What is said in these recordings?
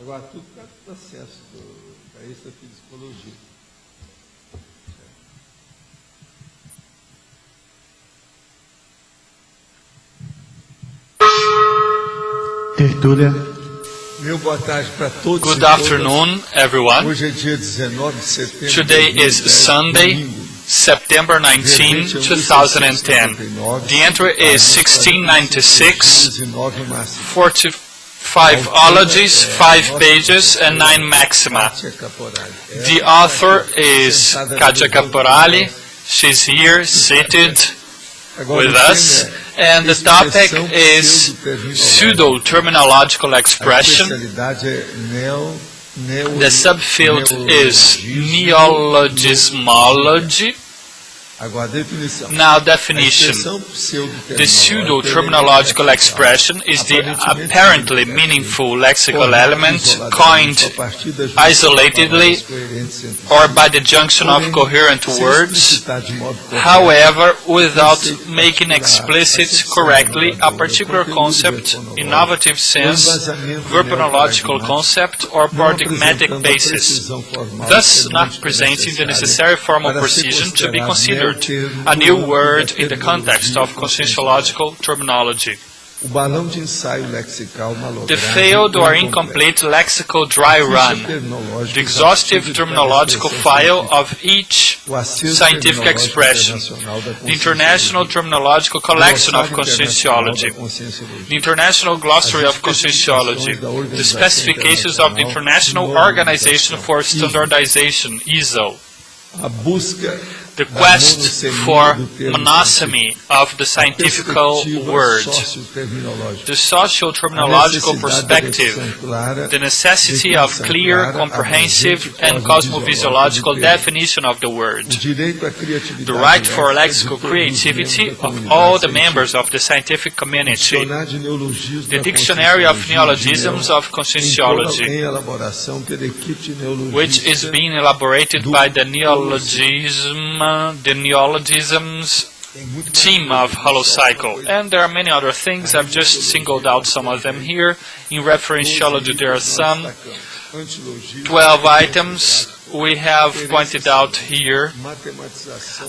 Agora, tudo por causa do processo, para isso eu fiz psicologia. Tertulia. Meu boa tarde para todos. Good afternoon, everyone. Hoje é dia 19 de setembro. Today is Sunday, September 19, 2010. The entry is 1696, 45 ologies, 5 pages, and 9 maxima. The author is Katia Caporali. She's here, seated with us. And the topic is pseudoterminological expression. The subfield is neologismology. Now, definition. The pseudo-terminological expression is the apparently meaningful lexical element coined isolatedly or by the junction of coherent words, however, without making explicit correctly a particular concept, innovative sense, verbonological concept, or paradigmatic basis, thus not presenting the necessary formal precision to be considered a new word in the context of conscienciological terminology. The failed or incomplete lexical dry run, the exhaustive terminological file of each scientific expression, the International Terminological Collection of Conscienciology, the International Glossary of Conscienciology, the specifications of the International Organization for Standardization, ISO, the quest for monosomy of the scientific word, the social terminological perspective, the necessity of clear, comprehensive, and cosmovisiological definition of the word, the right for lexical creativity of all the members of the scientific community, the Dictionary of Neologisms of Conscienciology, which is being elaborated by the neologisms team of Holocycle. And there are many other things. I've just singled out some of them here. In referentiology, there are some 12 items we have pointed out here: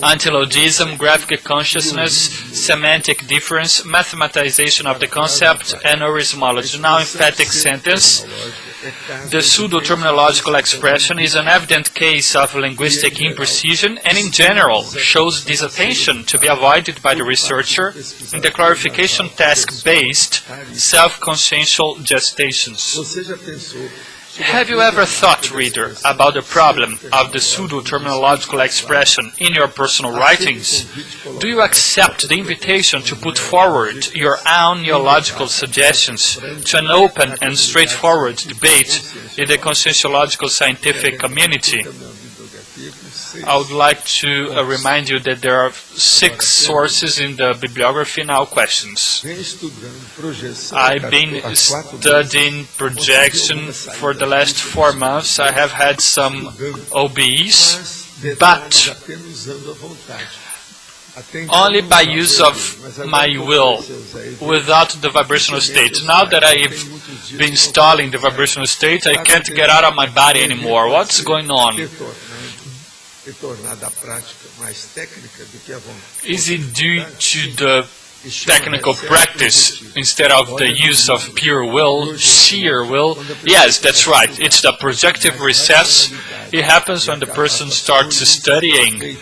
antilogism, graphic consciousness, semantic difference, mathematization of the concept, and neologismology. Now, emphatic sentence. The pseudo-terminological expression is an evident case of linguistic imprecision and, in general, shows disattention to be avoided by the researcher in the clarification task-based self-consciential gestations. Have you ever thought, reader, about the problem of the pseudo-terminological expression in your personal writings? Do you accept the invitation to put forward your own neological suggestions to an open and straightforward debate in the conscienciological scientific community? I would like to remind you that there are 6 sources in the bibliography. Now, questions. I've been studying projection for the last 4 months. I have had some OBEs, but only by use of my will, without the vibrational state. Now that I've been installing the vibrational state, I can't get out of my body anymore. What's going on? Is it due to the technical practice instead of the use of pure will, sheer will? Yes, that's right. It's the projective recess. It happens when the person starts studying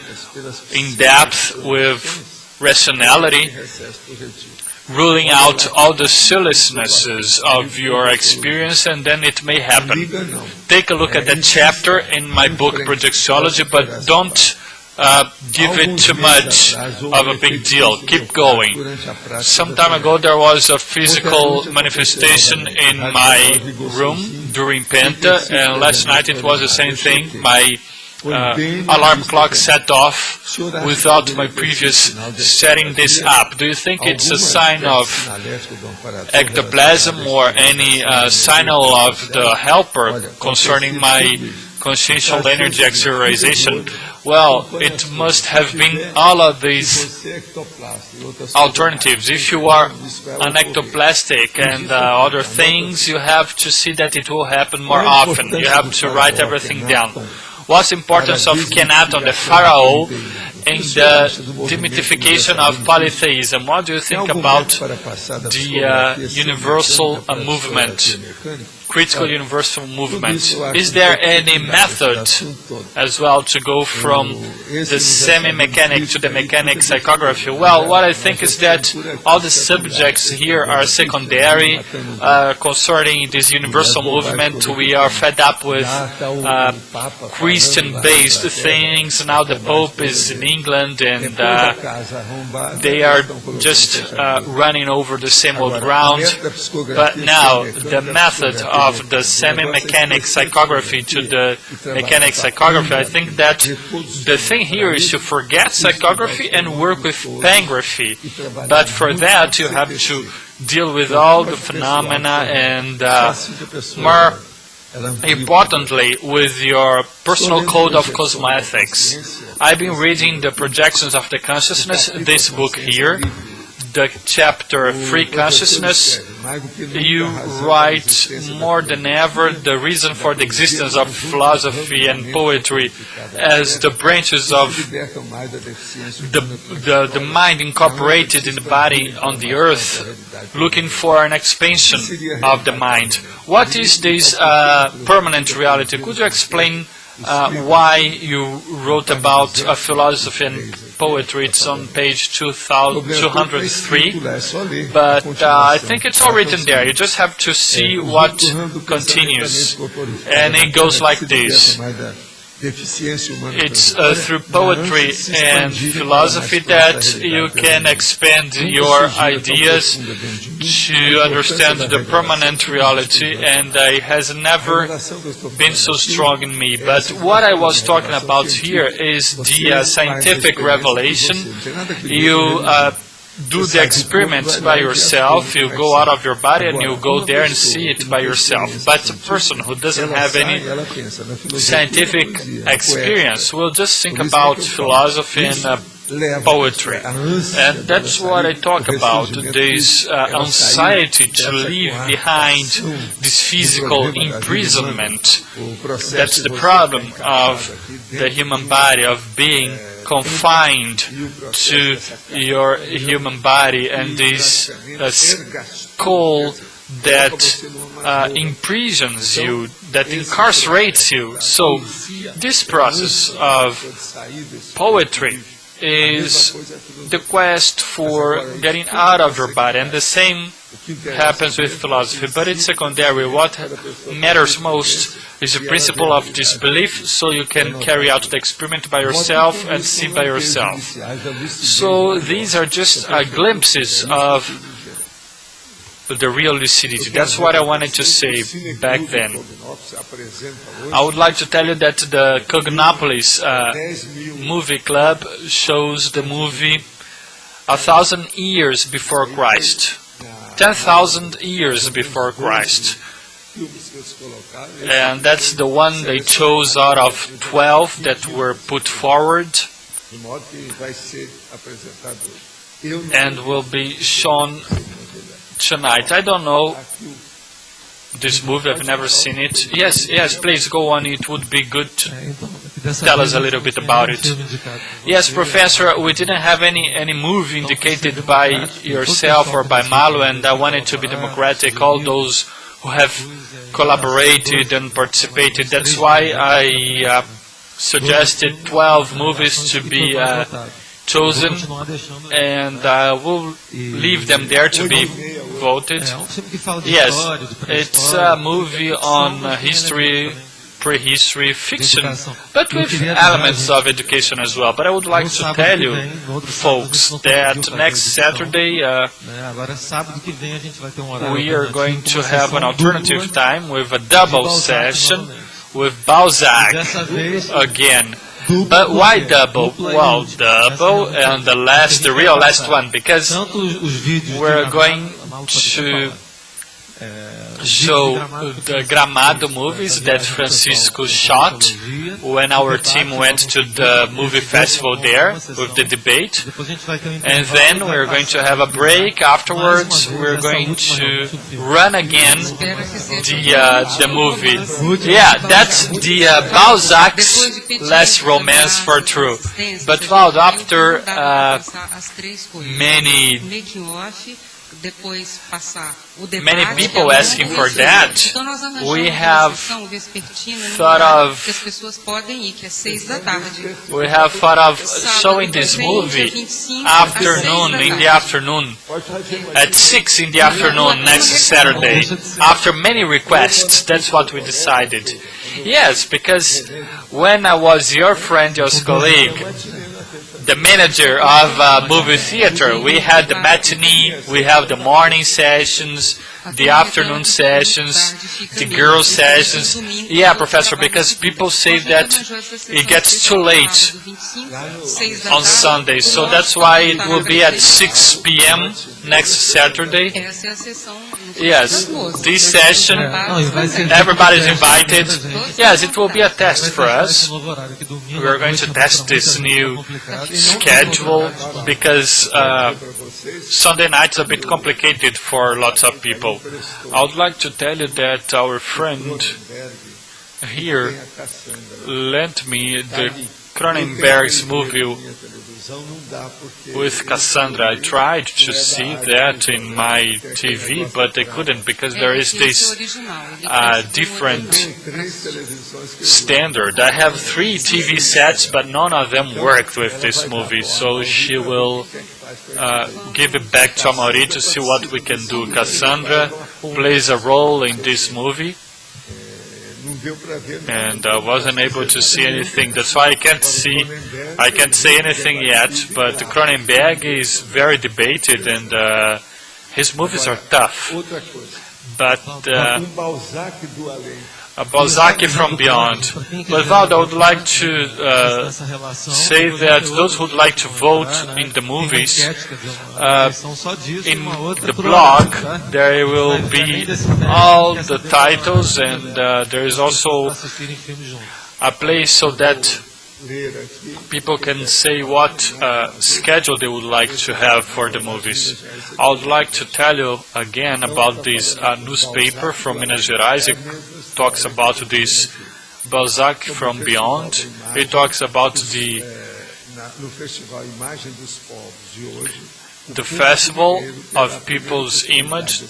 in depth with rationality, ruling out all the sillinesses of your experience, and then it may happen. Take a look at that chapter in my book, Projectiology, but don't give it too much of a big deal. Keep going. Some time ago, there was a physical manifestation in my room during Penta, and last night it was the same thing. My alarm clock set off without my previous setting this up. Do you think it's a sign of ectoplasm or any signal of the helper concerning my consciential energy exercisation? Well, it must have been all of these alternatives. If you are an ectoplastic and other things, you have to see that it will happen more often. You have to write everything down. What's the importance of Kenaton, the pharaoh, in the demythification of polytheism? What do you think about the universal movement, critical universal movement? Is there any method as well to go from the semi-mechanic to the mechanic psychography? Well, what I think is that all the subjects here are secondary concerning this universal movement. We are fed up with Christian-based things. Now the Pope is in England and they are just running over the same old ground. But now the method of the semi-mechanic psychography to the mechanic psychography, I think that the thing here is to forget psychography and work with pangraphy. But for that you have to deal with all the phenomena and more importantly with your personal code of cosmoethics. I've been reading the Projections of the Consciousness, this book here, the chapter Free Consciousness. You write more than ever the reason for the existence of philosophy and poetry as the branches of the mind incorporated in the body on the earth, looking for an expansion of the mind. What is this permanent reality? Could you explain why you wrote about philosophy and poetry? It's on page 203, but I think it's all written there. You just have to see what continues, and it goes like this. It's through poetry and philosophy that you can expand your ideas to understand the permanent reality, and it has never been so strong in me. But what I was talking about here is the scientific revelation. You do the experiments by yourself, you go out of your body and you go there and see it by yourself. But a person who doesn't have any scientific experience will just think about philosophy and poetry. And that's what I talk about, this anxiety to leave behind this physical imprisonment. That's the problem of the human body, of being confined to your human body and this skull that imprisons you, that incarcerates you. So this process of poetry is the quest for getting out of your body, and the same happens with philosophy, but it's secondary. What matters most is the principle of disbelief, so you can carry out the experiment by yourself and see by yourself. So these are just glimpses of the real lucidity. That's what I wanted to say back then. I would like to tell you that the Cognopolis movie club shows the movie 1,000 years before Christ, 10,000 years before Christ. And that's the one they chose out of 12 that were put forward and will be shown tonight. I don't know this movie, I've never seen it. Yes, please go on. It would be good to tell us a little bit about it. Yes, Professor, we didn't have any movie indicated by yourself or by Malo, and I wanted to be democratic. All those who have collaborated and participated. That's why I suggested 12 movies to be chosen, and we'll leave them there to be voted. Yes, it's a movie on history, prehistory, fiction, but with elements of education as well. But I would like to tell you, folks, that next Saturday we are going to have an alternative time with a double session with Balzac again. But why double? Well, double and the real last one, because we're going to show the Gramado movies that Francisco shot when our team went to the movie festival there with the debate. And then we're going to have a break. Afterwards, we're going to run again the movie. Yeah, that's the Balzac's Last Romance for True. But Waldo, after many people asking for that, we have thought of showing this movie in the afternoon, at 6 in the afternoon next Saturday. After many requests, that's what we decided. Yes, because when I was your friend, your colleague, the manager of a movie theater, we had the matinee, we have the morning sessions, the afternoon sessions, the girls sessions. Yeah, Professor, because people say that it gets too late on Sunday, so that's why it will be at 6 p.m. next Saturday. Yes, this session, everybody's invited. Yes, it will be a test for us. We are going to test this new schedule because Sunday night is a bit complicated for lots of people. I would like to tell you that our friend here lent me the Cronenberg's movie with Cassandra. I tried to see that in my TV, but I couldn't because there is this different standard. I have 3 TV sets, but none of them worked with this movie, so she will give it back to Amaury to see what we can do. Cassandra plays a role in this movie, and I wasn't able to see anything. That's why I can't say anything yet, but Cronenberg is very debated, and his movies are tough. But a Balzac from beyond. But Waldo, I would like to say that those who would like to vote in the movies, in the blog, there will be all the titles, and there is also a place so that people can say what schedule they would like to have for the movies. I would like to tell you again about this newspaper from Minas Gerais. It talks about this Balzac from beyond. It talks about the Festival of People's Image.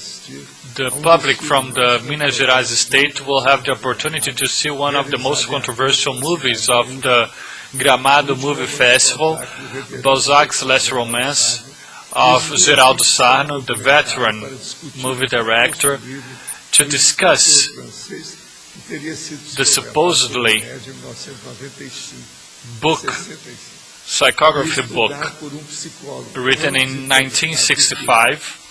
The public from the Minas Gerais state will have the opportunity to see one of the most controversial movies of the Gramado Movie Festival, Balzac's Last Romance, of Geraldo Sarno, the veteran movie director, to discuss the supposedly psychography book written in 1965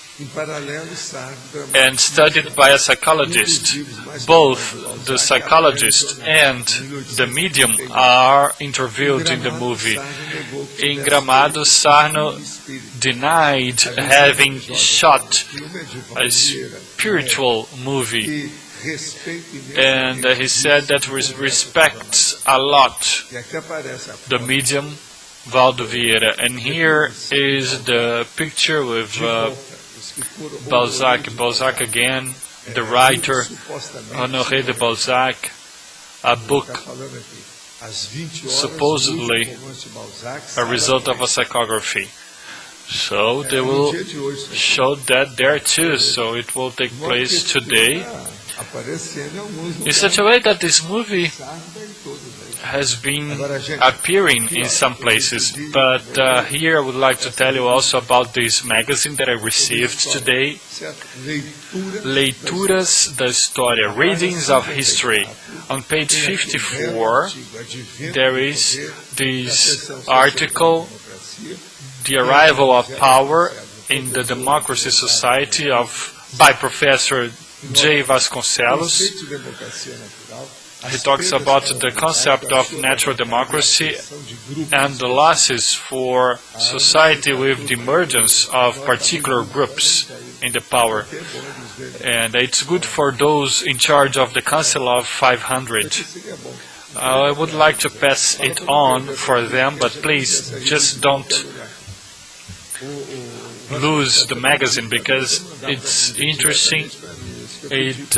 and studied by a psychologist. Both the psychologist and the medium are interviewed in the movie. In Gramado, Sarno denied having shot a spiritual movie, and he said that he respects a lot the medium Waldo Vieira. And here is the picture with Balzac again, the writer, Honoré de Balzac, a book supposedly a result of a psychography. So they will show that there too, so it will take place today, in such a way that this movie has been appearing in some places. But here I would like to tell you also about this magazine that I received today, Leituras da História, Readings of History. On page 54, there is this article, The Arrival of Power in the Democracy Society by Professor J. Vasconcelos. He talks about the concept of natural democracy and the losses for society with the emergence of particular groups in the power. And it's good for those in charge of the Council of 500. I would like to pass it on for them, but please just don't lose the magazine because it's interesting. It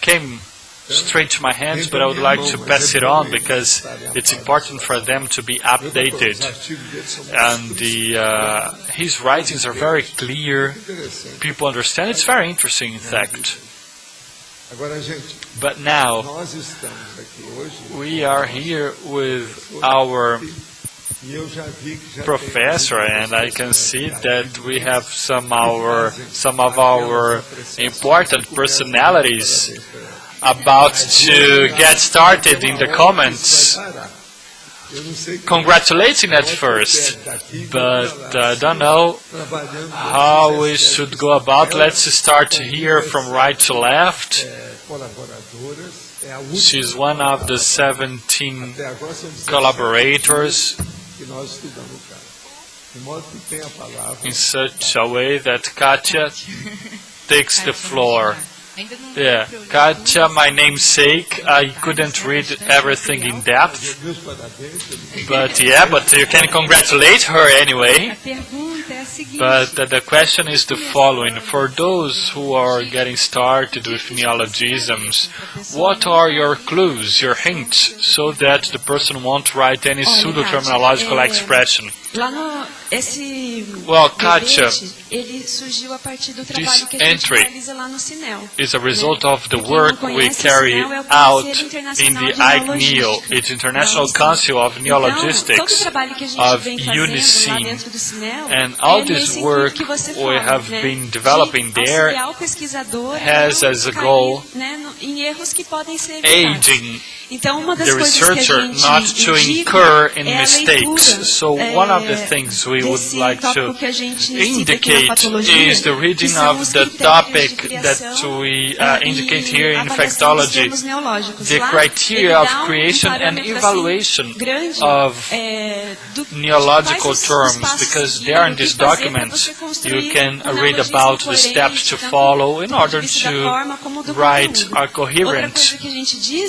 came straight to my hands, but I would like to pass it on because it's important for them to be updated. And his writings are very clear. People understand. It's very interesting, in fact. But now, we are here with our professor, and I can see that we have some of our important personalities about to get started in the comments, congratulating at first, but I don't know how we should go about. Let's start here from right to left. She's one of the 17 collaborators in such a way that Katia takes the floor. Yeah, Katia, my namesake, I couldn't read everything in depth, but you can congratulate her anyway. But the question is the following. For those who are getting started with neologisms, what are your clues, your hints, so that the person won't write any pseudo-terminological expression? Well, Katia, this entry is a result of the work we carry out in the ICNEO, it's International Council of Neologistics of UNICEN. And all this work we have been developing there has as a goal aiding the researcher not to incur in mistakes. So one of the things we would like to indicate is the reading of the topic that we indicate here in Factology, the criteria of creation and evaluation of neological terms, because there in this document you can read about the steps to follow in order to write a coherent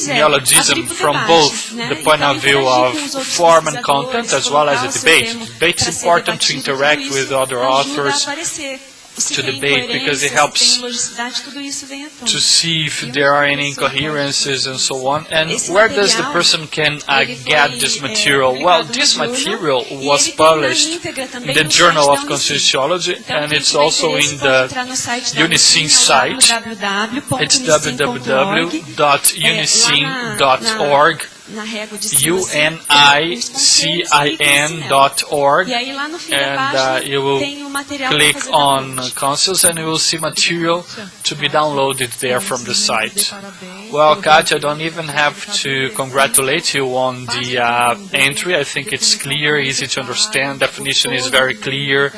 neologism from both the point of view of form and content as well as a debate. Debate is important to interact with other authors, to debate, because it helps to see if there are any incoherences and so on. And where does the person can get this material? Well, this material was published in the Journal of Conscienciology, and it's also in the UNICEN site. It's www.unicen.org. unicin.org, and you will click on councils and you will see material to be downloaded there from the site. Well, Katia, I don't even have to congratulate you on the entry. I think it's clear, easy to understand, definition is very clear.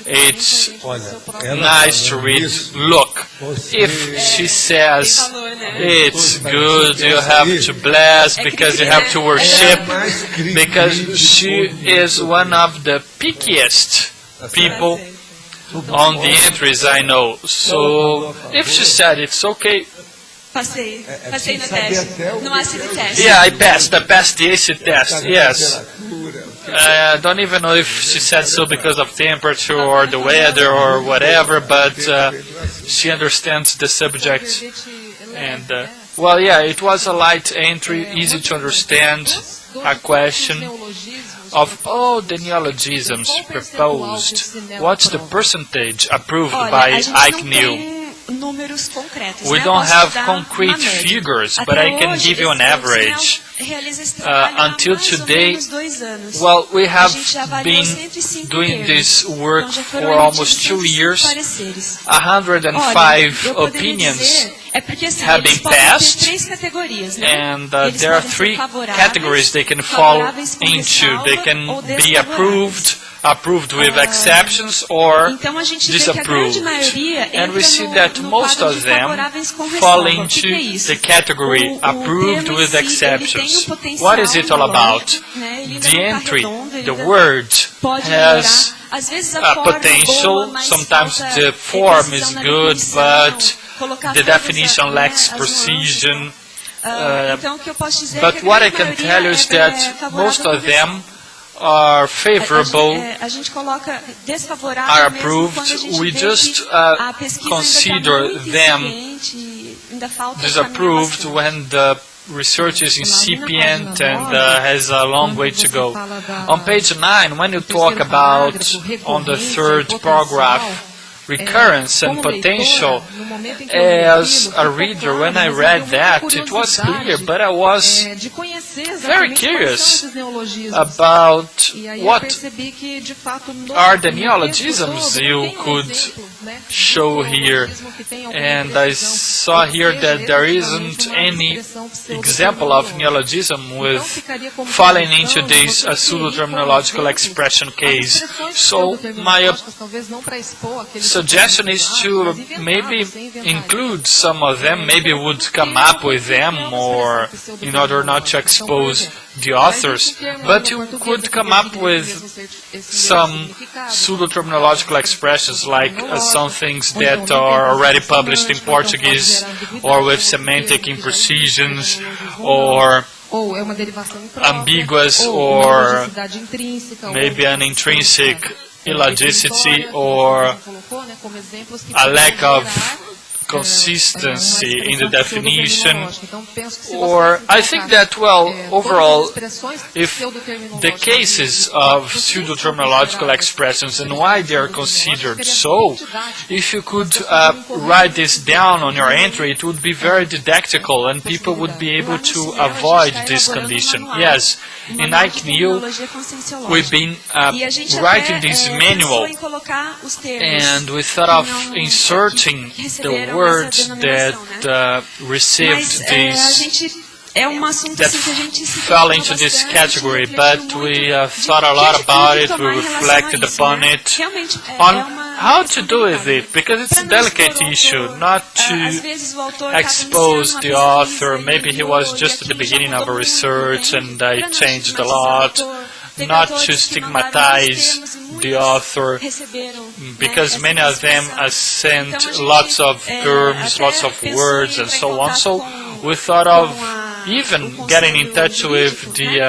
It's nice to read. Look, if she says it's good, you have to bless because you have to worship, because she is one of the pickiest people on the entries I know. So if she said it's okay. Passei no teste, no ácido teste. Yeah, I passed the acid test, yes. I don't even know if she said so because of temperature or the weather or whatever, but she understands the subject. And, well, yeah, it was a light entry, easy to understand, a question of all the neologisms proposed. What's the percentage approved by ICNEO? We don't have concrete figures, but I can give you an average. Until today, well, we have been doing this work for almost 2 years. 105 opinions have been passed, and there are 3 categories they can fall into. They can be approved with exceptions, or disapproved. And we see that most of them fall into the category approved with exceptions. What is it all about? The entry, the word, has a potential. Sometimes the form is good, but the definition lacks precision. Então, o que eu posso dizer But what I can tell you is that most of them are favorable, a gente coloca desfavorável are mesmo quando a approved. gente We vê just que a pesquisa consider ainda está muito them incipiente e ainda falta disapproved caminhar when the research is incipient and has a long way to go. On page 9, when you talk about, on the third paragraph, recurrence and potential, as a reader, when I read that, it was clear, but I was very curious about what are the neologisms you could show here. And I saw here that there isn't any example of neologism with falling into this pseudo-terminological expression case. So my suggestion is to maybe include some of them, maybe would come up with them, or in order not to expose the authors, but you could come up with some pseudo-terminological expressions, like some things that are already published in Portuguese, or with semantic imprecisions, or ambiguous, or maybe an intrinsic illogicity, or a lack of consistency in the definition. Or I think that, well, overall, if the cases of pseudo-terminological expressions and why they are considered so, if you could write this down on your entry, it would be very didactical and people would be able to avoid this condition. Yes, in ICNIL, we've been writing this manual, and we thought of inserting the words that received this, that fell into this category, but we thought a lot about it, we reflected upon it, on how to do with it, because it's a delicate issue, not to expose the author. Maybe he was just at the beginning of a research and I changed a lot, not to stigmatize the author, because many of them sent lots of terms, lots of words, and so on. So we thought of even getting in touch with the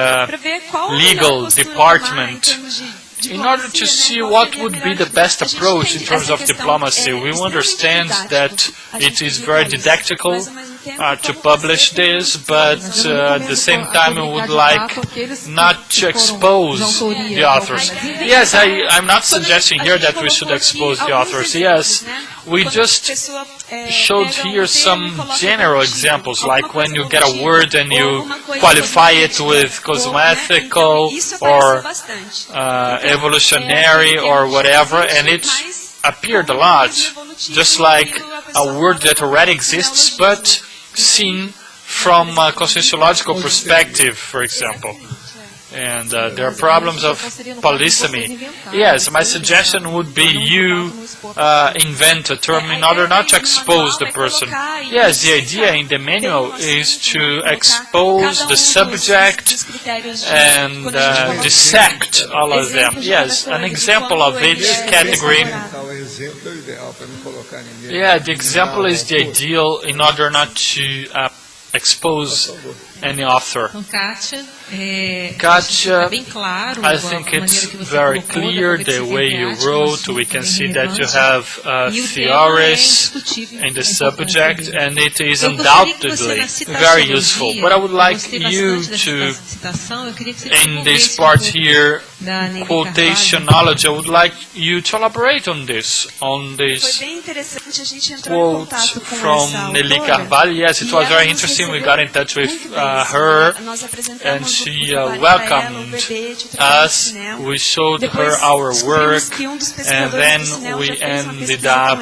legal department in order to see what would be the best approach in terms of diplomacy. We understand that it is very didactical to publish this, but at the same time we would like not to expose the authors. Yes, I'm not suggesting here that we should expose the authors. Yes, we just showed here some general examples, like when you get a word and you qualify it with cosmetical or evolutionary or whatever, and it appeared a lot, just like a word that already exists, but seen from a conscienciological perspective, for example. And there are problems of polysemy. Yes, my suggestion would be you invent a term in order not to expose the person. Yes, the idea in the manual is to expose the subject and dissect all of them. Yes, an example of each category. Yeah, the example is the ideal in order not to expose any author. Katia, I think it's very clear the way you wrote. We can see that you have theories in the subject, and it is undoubtedly very useful. But I would like you to, in this part here, quotationology, I would like you to elaborate on this quote from Nelly Carvalho. Yes, it was very interesting. We got in touch with her, and she welcomed us. We showed her our work, and then we ended up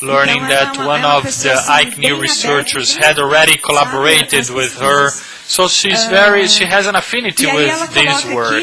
learning that one of the ICNIL researchers had already collaborated with her. So she has an affinity with this work.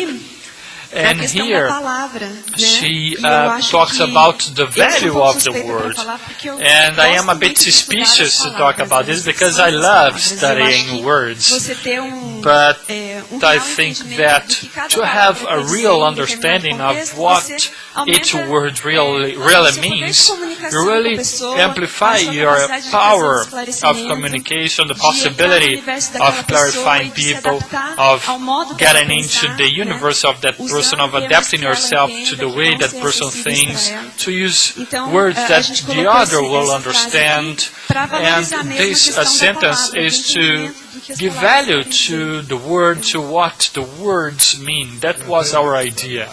And questão here da palavra, né? she E eu acho talks que about the eu sou um value pouco of the suspeita pra word. falar, porque eu And I am a gosto bit muito de estudar as suspicious to talk palavras, about this as because I expressões das love palavras. Eu acho studying que words. você ter But real I think entendimento that do que cada to palavra have a quer dizer real em understanding determinado of contexto, what você each aumenta word really o seu poder de means, comunicação you com a really pessoa, amplify a sua your capacidade de power trazer of esclarecimento, communication, the de entrar no possibility universo daquela of pessoa clarifying e de se people, adaptar of ao modo dela getting into pensar, the né? universe of that person, Usando of termos adapting que ela yourself entenda, to the que way vão that ser person acessíveis thinks, para ela. to use Então, words a that gente the colocou other will essa frase understand. aqui para valorizar And mesmo a this questão da sentence palavra, do is to entendimento do que as give palavras value querem dizer. to the word, to what the words mean. That was our idea.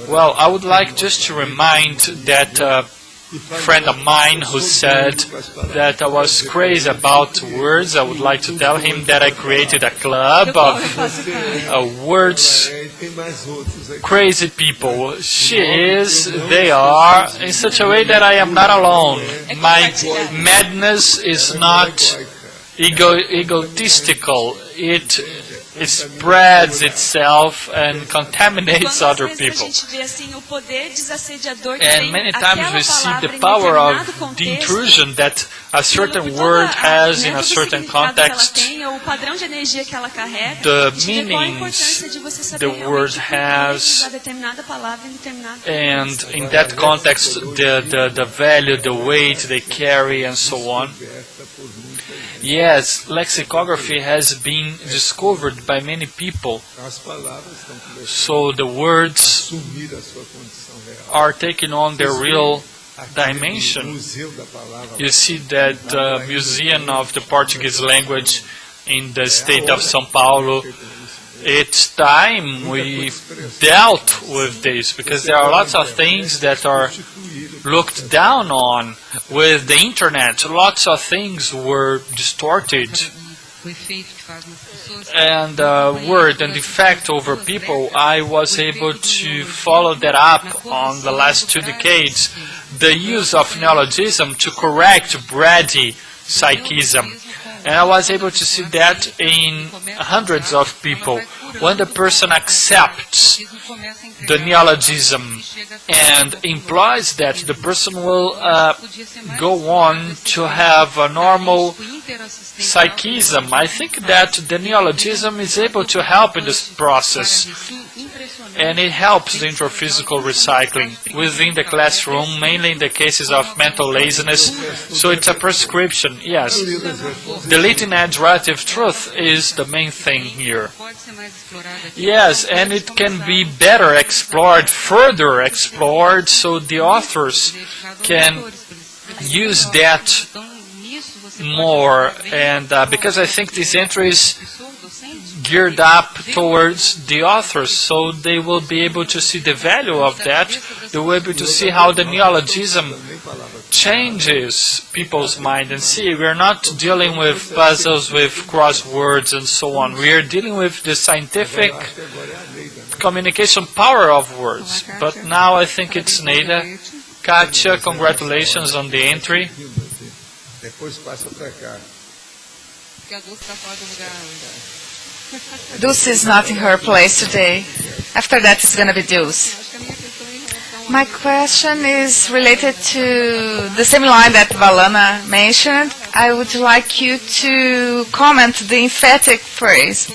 Well, I would like just to remind that friend of mine who said that I was crazy about words. I would like to tell him that I created a club of words crazy people. They are, in such a way that I am not alone. My madness is not egotistical. It spreads itself and contaminates other people. And many times we see the power of the intrusion that a certain word has in a certain context, the meanings the word has, and in that context the value, the weight they carry, and so on. Yes, lexicography has been discovered by many people. So the words are taking on their real dimension. You see that the Museum of the Portuguese Language in the state of São Paulo, it's time we dealt with this, because there are lots of things that are looked down on with the internet. Lots of things were distorted, and word and effect over people. I was able to follow that up on the last 2 decades, the use of neologism to correct bratty psychism. And I was able to see that in hundreds of people. When the person accepts the neologism and employs that, the person will go on to have a normal psychism. I think that the neologism is able to help in this process, and it helps the interphysical recycling within the classroom, mainly in the cases of mental laziness. So it's a prescription, yes. The leading edge relative truth is the main thing here. Yes, and it can be better explored, further explored, so the authors can use that more. And because I think this entry is geared up towards the authors, so they will be able to see the value of that. They will be able to see how the neologism changes people's mind, and see we are not dealing with puzzles, with crosswords and so on. We are dealing with the scientific communication power of words. But now I think it's Neida. Katia, congratulations on the entry. Dulce is not in her place today. After that, it's going to be Dulce. My question is related to the same line that Valana mentioned. I would like you to comment the emphatic phrase.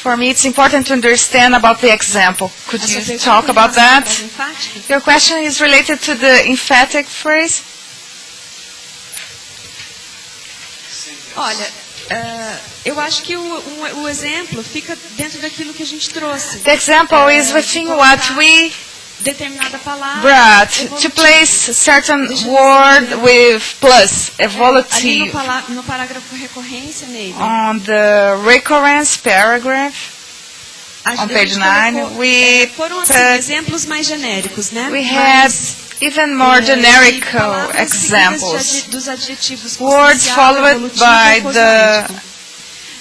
For me, it's important to understand about the example. Could you talk about that? Your question is related to the emphatic phrase? Olha, eu acho que o exemplo fica dentro daquilo que a gente trouxe. The example is within what we Determinada palavra brought to place a certain word with plus, evolutive. Ali no parágrafo recorrência, Neide. On the recurrence paragraph, on page 9, we foram put, exemplos mais genéricos, né? we had even more generic examples. Dos adjetivos Words followed by the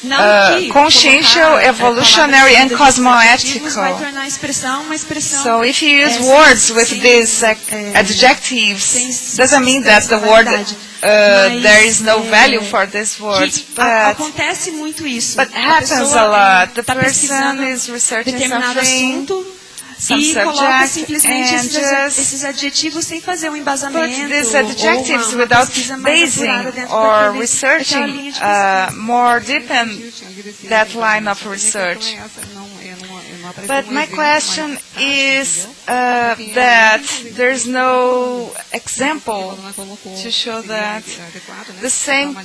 consciential, evolutionary, and cosmoethical. So if you use words with these adjectives, doesn't mean that the word there is no value for these words, but happens a lot. The person is researching something, some subject, and just put these adjectives without basing or researching more deep in that line of research. But my question is that there's no example to show that. The same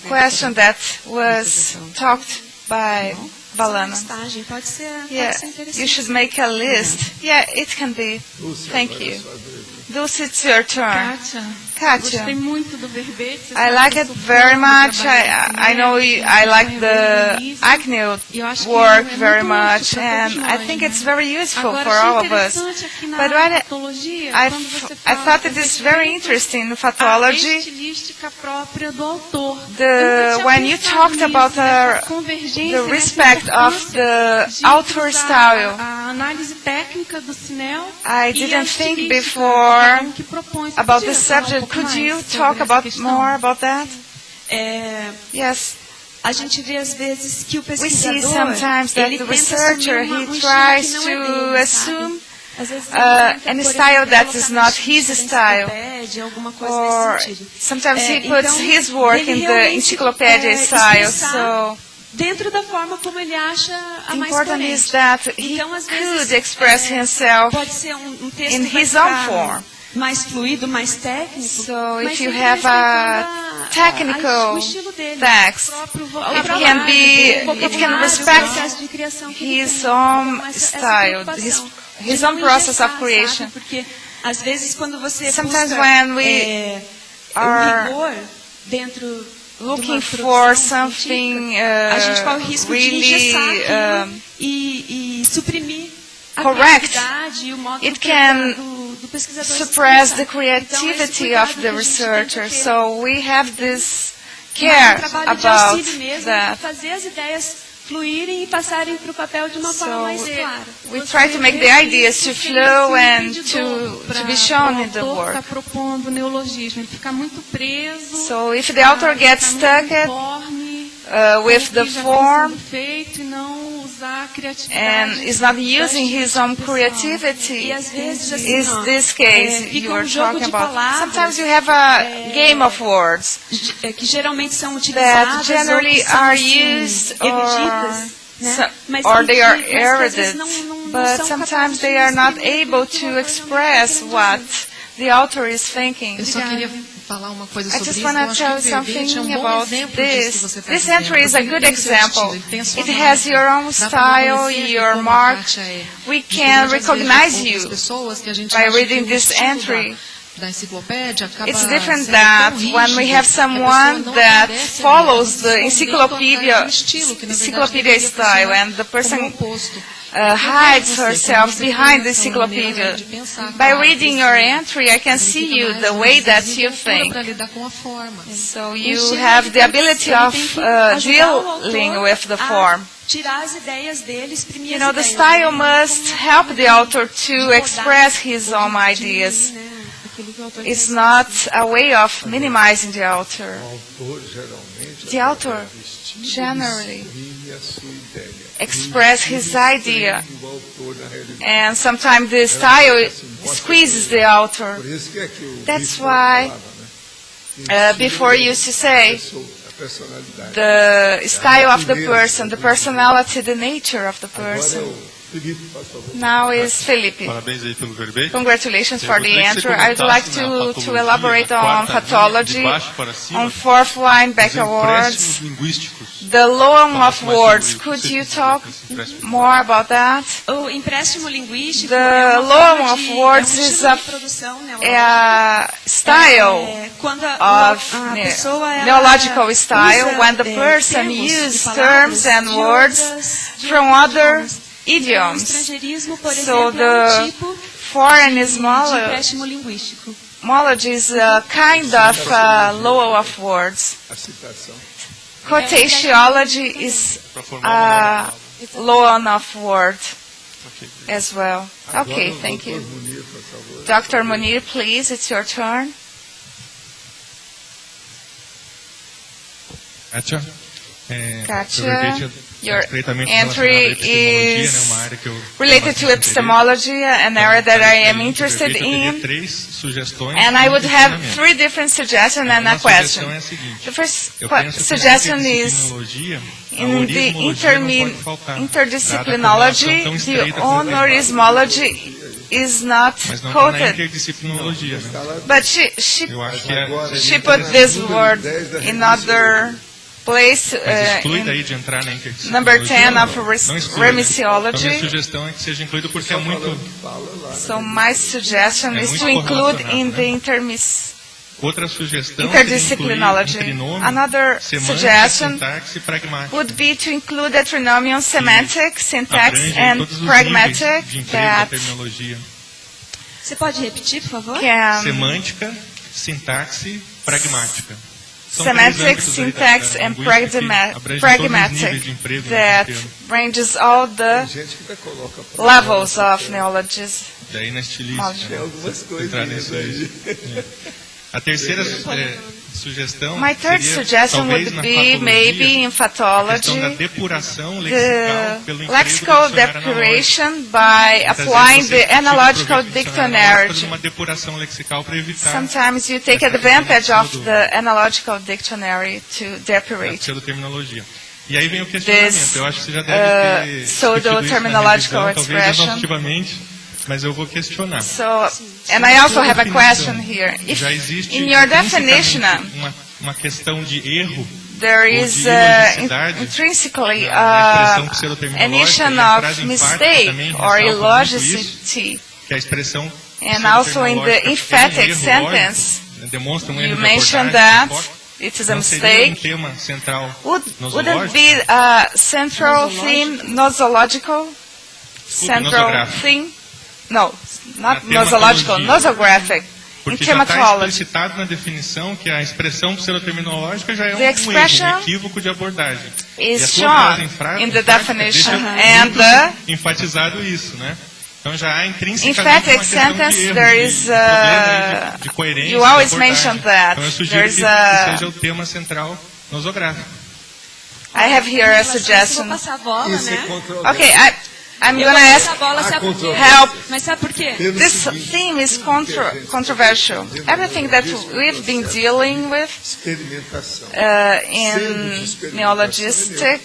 question that was talked by Valana. Yeah, you should make a list. Yeah, it can be. Thank you. Dulce, it's your turn. Katia, I like it very much. I know I like the acne work very much, and I think it's very useful for all of us. But I thought it is very interesting in pathology, when you talked about the respect of the author style. I didn't think before about the subject. Could you talk more about that? Yes. We see sometimes that the researcher, he tries to assume any style that is not his style. Or sometimes he puts his work in the encyclopedia style. So the important is that he could express himself in his own form. So if you have a technical text, it can respect his own style, his own process of creation. Sometimes when we are looking for something really correct, it can suppress the creativity of the researcher. So we have this care about that. So we try to make the ideas to flow and to be shown in the work. So if the author gets stuck with the form and is not using his own creativity, is this case you are talking about. Sometimes you have a game of words that generally are used or they are eroded, but sometimes they are not able to express what the author is thinking. I just want to tell you something about this. This entry is a good example. It has your own style, your mark. We can recognize you by reading this entry. It's different that when we have someone that follows the encyclopedia style and the person hides herself behind the encyclopedia. By reading your entry, I can see you the way that you think. So you have the ability of dealing with the form. You know, the style must help the author to express his own ideas. It's not a way of minimizing the author. The author generally express his idea, and sometimes the style squeezes the author. That's why before you used to say the style of the person, the personality, the nature of the person. Now is Felipe. Congratulations for the answer. I would like to elaborate on pathology, on fourth line backwards. The loan of words, could you talk more about that? The loan of words is a style of neological style when the person uses terms and words from other idioms. So the foreignismology is a kind of law of words. quotatiology is a low enough word as well. Okay, thank you. Dr. Munir, please, it's your turn. Gotcha. Your entry is related to epistemology, an area that I am interested in. And I would have 3 different suggestions and a question. The first suggestion is, in the interdisciplinology, the honorismology is not quoted. But she put this word in other place in number 10 of remissiology. So my suggestion is to include in the interdisciplinology. Another suggestion would be to include the trinomial semantic, syntax, and pragmatic. Você pode repetir, por favor? Semântica, sintaxe, pragmática. Semantic, syntax, and pragmatic that ranges all the levels of neologism. Daí na estilística, entrar nisso aí. A terceira sugestão My third suggestion would be maybe in pathology, the lexical depuration by applying the analogical dictionary. Sometimes you take advantage of the analogical dictionary to depurate. E aí vem o questionamento. Eu acho que você já deve ter pseudoterminological expression. Mas eu vou questionar. So, and I also have a question here. If in your definition, uma questão de erro, there is intrinsically an issue of mistake or illogicity, and also in the emphatic sentence, you mentioned that it is a mistake. Wouldn't be a central theme nosological? Central theme? No, not nosological, nosographic. Porque já está explicitado na definição que a expressão pseudoterminológica já é um erro, equívoco de abordagem. Is shown in the definition and enfatizado isso, né? Então já há intrinsecamente emphatic uma questão sentence, de erro, there is de coerência, you always de mention that. Então eu sugiro que seja o tema central nosográfico. I have here a suggestion. Vou passar a bola, né? Okay, I'm going to ask help. Mas sabe por quê? This theme is controversial. Everything that we've been dealing with in neologistic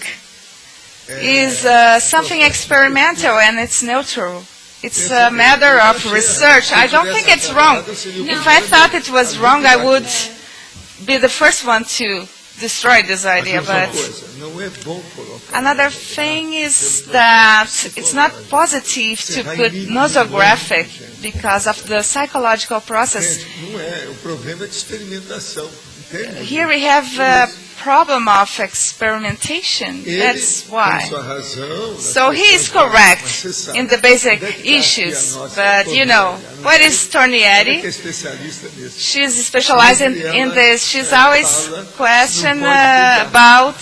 is something experimental and it's neutral. It's a matter of research. I don't think it's wrong. If I thought it was wrong, I would be the first one to destroy this idea, but another thing is that it's not positive to put nosographic because of the psychological process. Here we have a problem of experimentation. That's why. So he is correct in the basic issues, but you know, what is Tornieri? She's specialized in this. She's always questioning about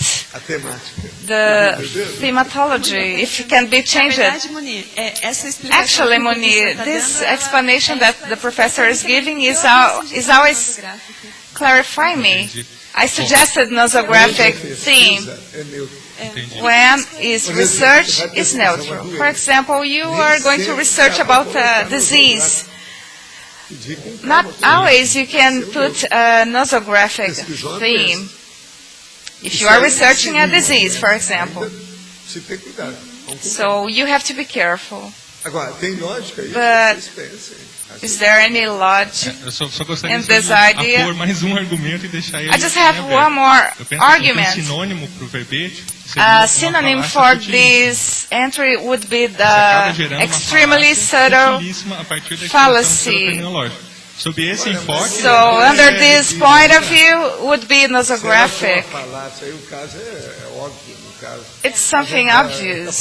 the thematology, if it can be changed. Actually, Munir, this explanation that the professor is giving is always clarifying me. I suggested nosographic theme when is research is neutral. For example, you are going to research about a disease. Not always you can put a nosographic theme. If you are researching a disease, for example. So you have to be careful. But is there any logic in this idea? I just have one more argument. A synonym for this entry would be the extremely subtle fallacy. So under this point of view would be nosographic. It's something obvious.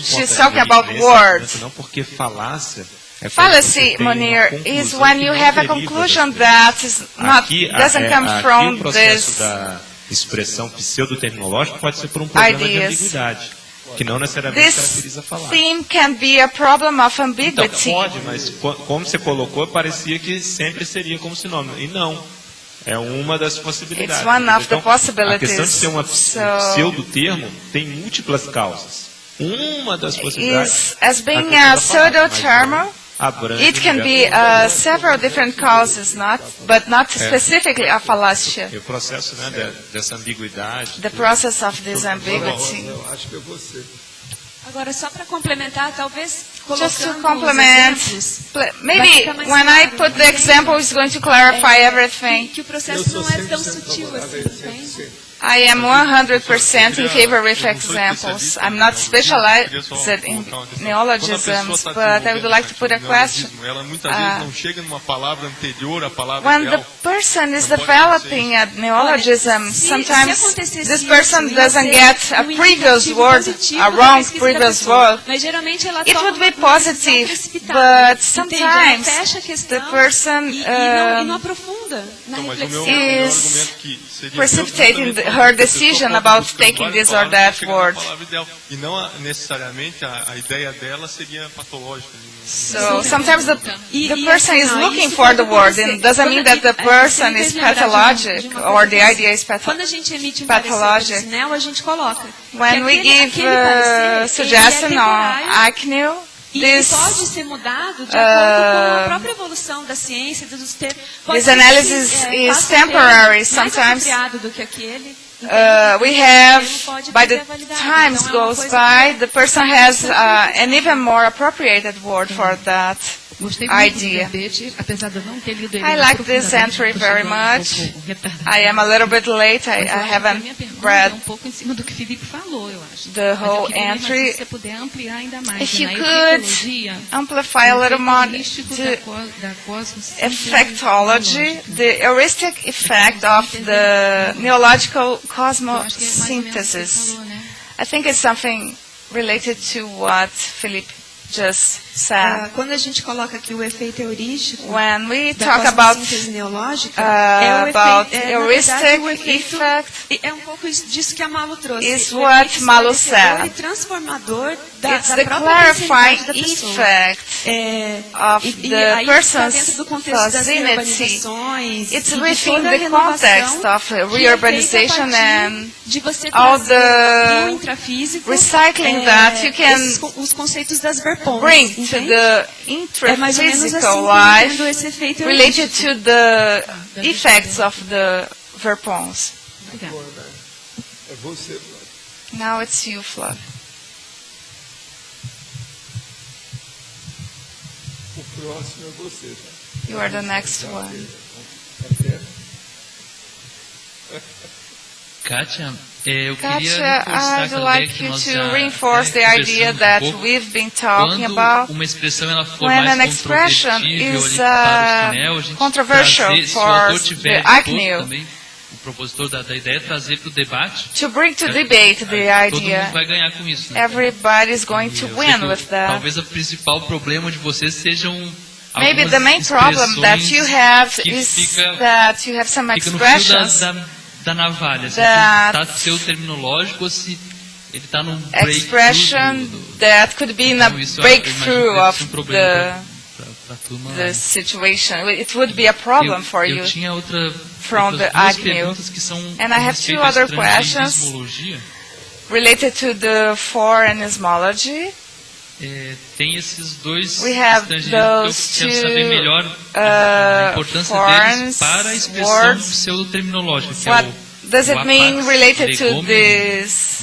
She's talking about words. Não porque falácia Fallacy, Munir, is when you have a conclusion that is not, doesn't come from this expressão pseudoterminológica pode ser por problema de ambiguidade, que não necessariamente caracteriza falar. Theme can be a problem of ambiguity. Então, pode, mas como você colocou, parecia que sempre seria como sinônimo. E não. É uma das possibilidades. It's one of the então, possibilities. a questão de ser um pseudo-termo tem múltiplas causas. Uma das possibilidades as being a pseudo-term, it can be several different causes, but not specifically a fallacy. E o processo, né, dessa ambiguidade. The process of this ambiguity. Eu acho que é você. Agora, só para complementar, talvez just to complement, maybe when I put the example, it's going to clarify everything. Que o processo não é tão sutil assim, entende? I am 100% in favor with examples. I'm not specialized in neologisms, but I would like to put a question. When the person is developing a neologism, sometimes this person doesn't get a previous word, a wrong previous word. It would be positive, but sometimes the person is precipitating her decision about taking this or that word. So sometimes the person is looking for the word, and doesn't mean that the person is pathologic or the idea is pathologic. When we give suggestion on ICNIL, this analysis is temporary. Sometimes we have, by the times goes by, the person has an even more appropriated word for that idea. I like this entry very much. I am a little bit late. I haven't read the whole entry. If you could amplify a little more the effectology, the heuristic effect of the neological cosmosynthesis. I think it's something related to what Philippe just said. Quando a gente coloca aqui o efeito heurístico, when we talk about heuristic effect, é pouco disso que a Malu trouxe. Is what Malu said. Transformador it's the clarifying effect of the person's vicinity. It's within the context of reurbanization and all the recycling that you can bring to the intraphysical life related to the effects of the verpons. Now it's you, Flav. You are the next one. Katia, I'd like you to reinforce the idea that we've been talking about. When an expression is controversial for the ICNIL, to bring to debate the idea, everybody is going to win with that. Maybe the main problem that you have is that you have some expressions expression that could be in a breakthrough of the situation. It would be a problem for you from the ICNIL. And I have two other questions related to the foreignismology. We have those two foreign words. What does it mean related to this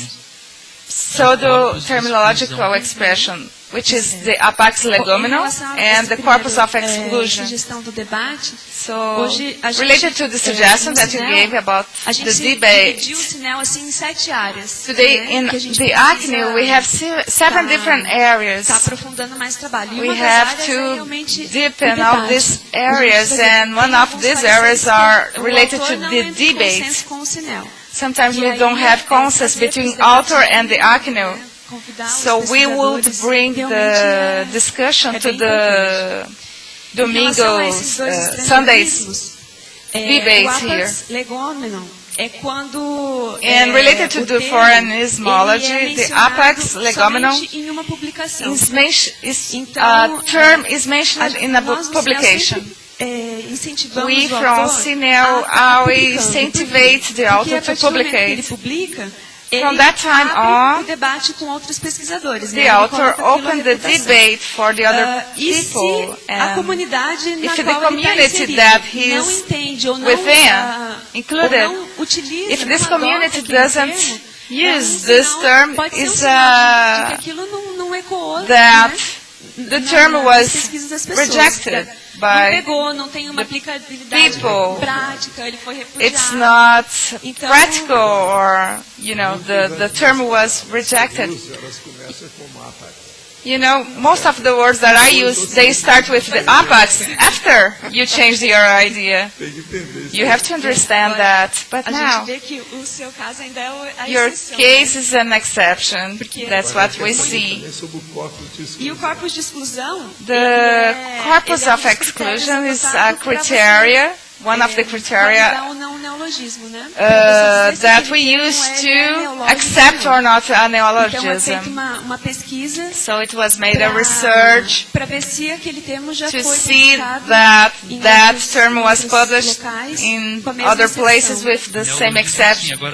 pseudo-terminological expression, which is the apax legomenal and the corpus of exclusion? So, related to the suggestion that you gave about the debate, today in the ICNIL we have 7 different areas. We have to deepen all these areas, and one of these areas are related to the debate. Sometimes we don't have consensus between author and the ICNIL. So we would bring the discussion to the Domingos, Sundays debate here. And related to the foreignismology, the apex legomenon term is mentioned in a publication. We from CNEL always incentivate the author to publicate. From that time on, the author opened the debate for the other people. And if the community that he's within, included, if this community doesn't use this term, is that the term was rejected by the people. It's not practical, or, the term was rejected. Most of the words that I use, they start with the apex after you change your idea. You have to understand that. But now, your case is an exception. That's what we see. The corpus of exclusion is a criteria, one of the criteria that we use to accept or not a neologism. So it was made a research to see that that term was published in other places with the same exception. So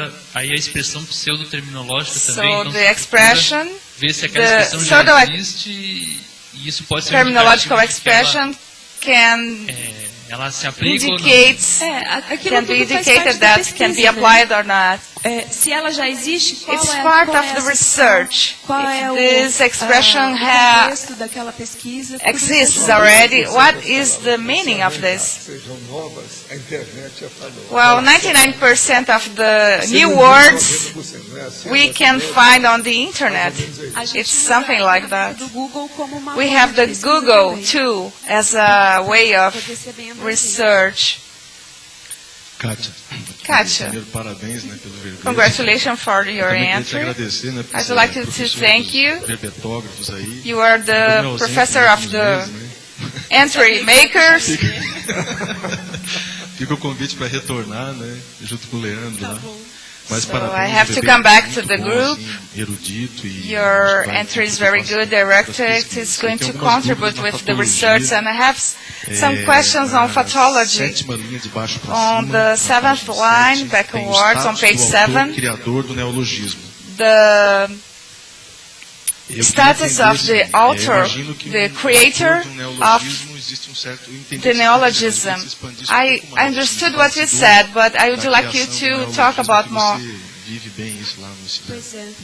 the expression, the pseudo-terminological expression can be indicated that can be applied or not. It's part of the research. If this expression exists already, what is the meaning of this? Well, 99% of the new words we can find on the internet. It's something like that. We have the Google too as a way of research. Katia, congratulations for your entry. I'd like to thank you. You are the professor of the entry makers. Fica o convite para retornar, né, junto com o Leandro lá. So I have to come back to the group. Your entry is very good, directed. It's going to contribute with the research, and I have some questions on pathology. On the seventh line, backwards, on page 7, the status of the author, the creator of the neologism. I understood what you said, but I would like you to talk about more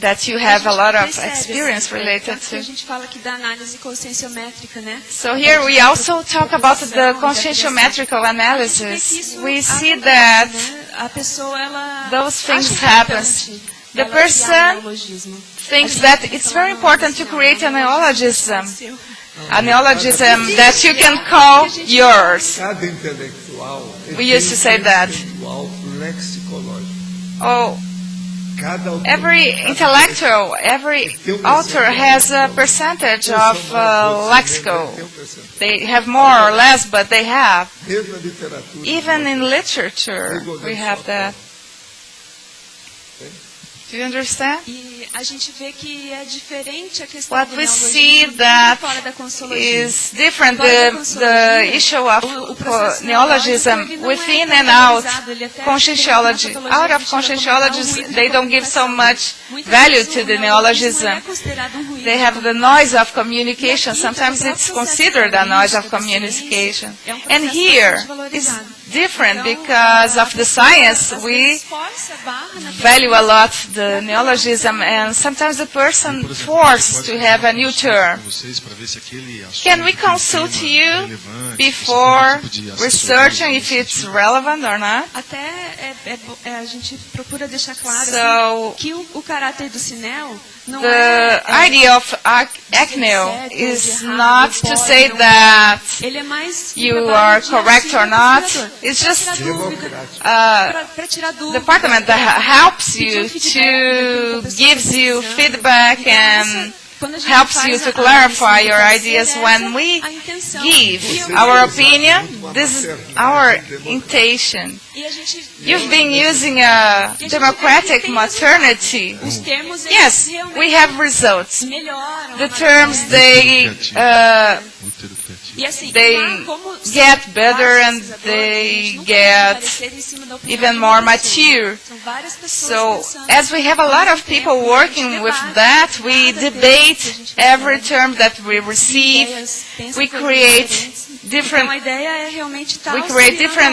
that you have a lot of experience related to. So here we also talk about the conscientiometrical analysis. We see that those things happen. The person thinks that it's very important to create a neologism that you can call yours. We used to say that. Oh, every intellectual, every author has a percentage of lexical. They have more or less, but they have. Even in literature, we have that. Do you understand? What we see that is different, the issue of neologism within and out, conscientiology. Out of conscientiology, they don't give so much value to the neologism. They have the noise of communication. Sometimes it's considered a noise of communication. And here is different because of the science. We value a lot the neologism, and sometimes the person forced to have a new term. Can we consult you before researching if it's relevant or not? So, the idea of ACNEL is not to say that you are correct or not. It's just para tirar dúvida. department that helps you to gives you feedback and helps you to clarify your ideas. When we give our opinion, this is our intention. You've been using a democratic maternity. Yes, we have results. The terms, they get better and they get even more mature. So, as we have a lot of people working with that, we debate every term that we receive. We create different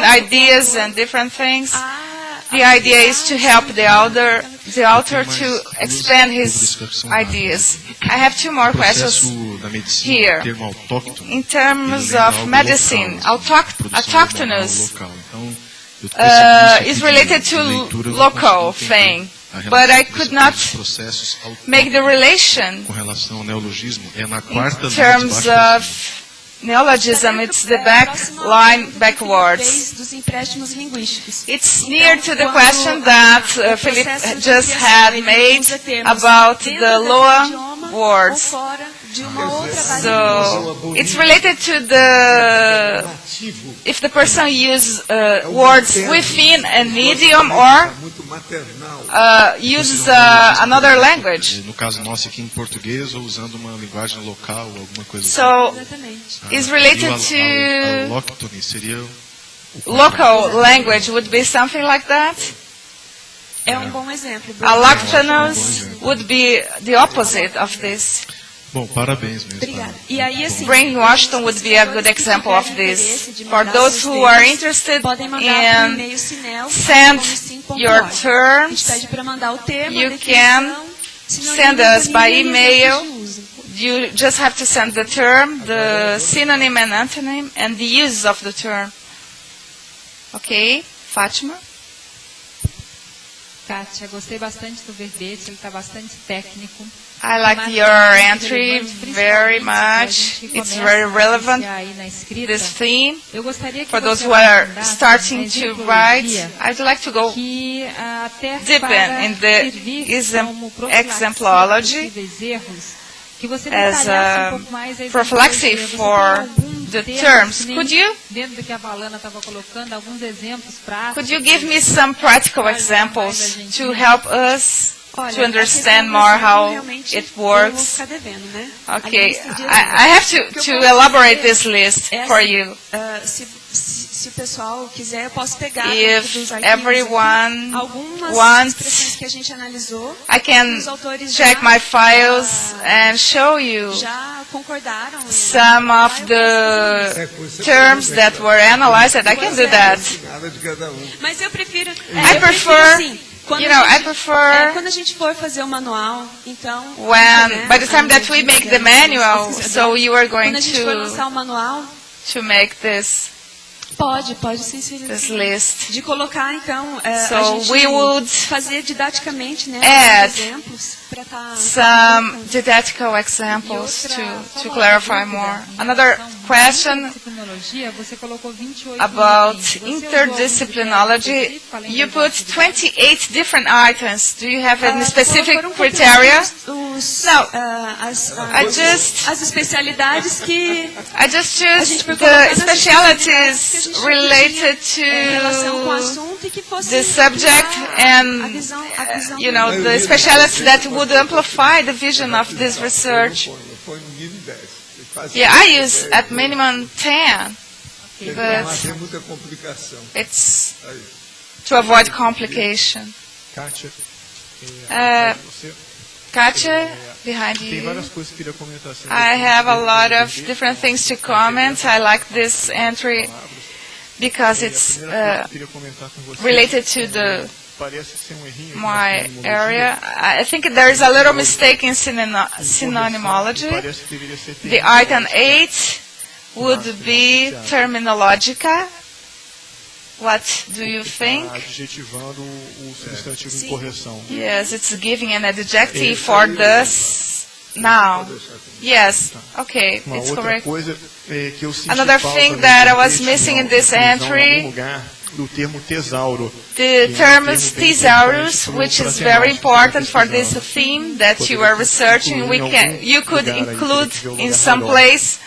ideas and different things. The idea is to help the author to expand his ideas. I have two more questions here. In terms of medicine, autochthonous is related to local thing, but I could not make the relation in terms of neologism. It's the back line backwards. It's near to the question that Philip just had made about the lower words. So it's related to the if the person uses words within an idiom or uses another language. No caso nosso aqui em português ou usando uma linguagem local, alguma coisa. So it's related to Alóctone seria local language would be something like that. É bom exemplo. Allochthonous would be the opposite of this. Bom, parabéns mesmo. Obrigada. E aí, assim, Brainwashing would be a good example of this. For those who are interested in send your terms, you can send us by email. You just have to send the term, the synonym and antonym, and the use of the term. Okay, Fátima? Kátia, gostei bastante do verbete, ele está bastante técnico. I like your entry very much. It's very relevant, this theme. For those who are starting to write, I'd like to go deeper in the exemplology as a prophylaxis for the terms. Could you give me some practical examples to help us to understand more how it works? Okay, I have to elaborate this list for you. If everyone wants, I can check my files and show you some of the terms that were analyzed. I can do that. I prefer when, by the time that we make the manual, so you are going to make this list. So we would add some didactical examples to clarify more. Another question about interdisciplinology. You put 28 different items. Do you have any specific criteria? No. I just choose the specialities related to the subject and, the specialists that would amplify the vision of this research. Yeah, I use at minimum 10, but it's to avoid complication. Katja, behind you. I have a lot of different things to comment. I like this entry because it's related to my area. I think there is a little mistake in synonymology. The item 8 would be terminological. What do you think? Adjetivando o substantivo em correção. Yes, it's giving an adjective for the now. Yes, okay, Uma it's outra correct. coisa que eu senti Another falta thing no that I was texto, missing in this em algum entry, lugar, do termo tesauro. the que é term termo is bem thesaurus, importante which para is a very temática important que for eu this pesquisava. theme that you Poderia are researching. incluir em algum You could lugar aí, include teria que ver o in lugar some melhor place,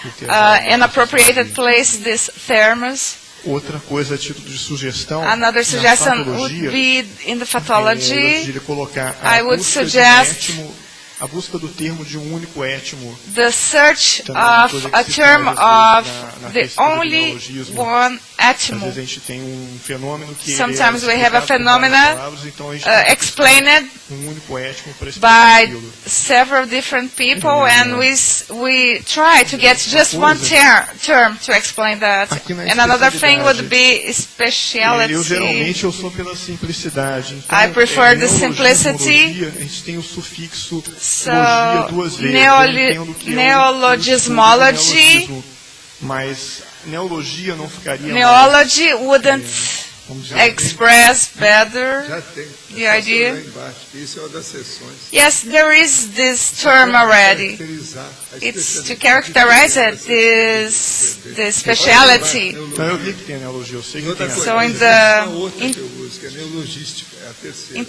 do tesauro. an appropriated place, this thermos. Outra coisa a título de sugestão, Another na suggestion would fatologia, be in the eu pathology. sugeri colocar I would busca de um suggest étimo, a busca do termo de um único étimo. the search Também é uma of coisa que a se term faz, às vezes, of na the pesquisa do only neologismo. one Às atom. vezes a gente tem fenômeno que Sometimes ele é we have a explicado por várias phenomena palavras, então a gente tem explained único étimo para explicar by aquilo. several different people, and we try to get just one term to explain that. Aqui na And another thing would be Eu speciality. geralmente eu sou pela simplicidade. Então, I prefer the neologismologia, simplicity. a gente tem o sufixo So, logia duas vezes. Eu entendo que neologismology. neologismo, mas neologia não ficaria Neology wouldn't vamos dizer, express better Já tem. the idea. Lá embaixo. Isso é uma das sessões. Yes, there is this term already. Caracterizar a It's to especialidade. characterize it, the speciality. Então eu vi que tem neologia, eu sei que Outra tem. coisa, So in mas the- uma outra in- que eu uso, que é neologística, é a terceira.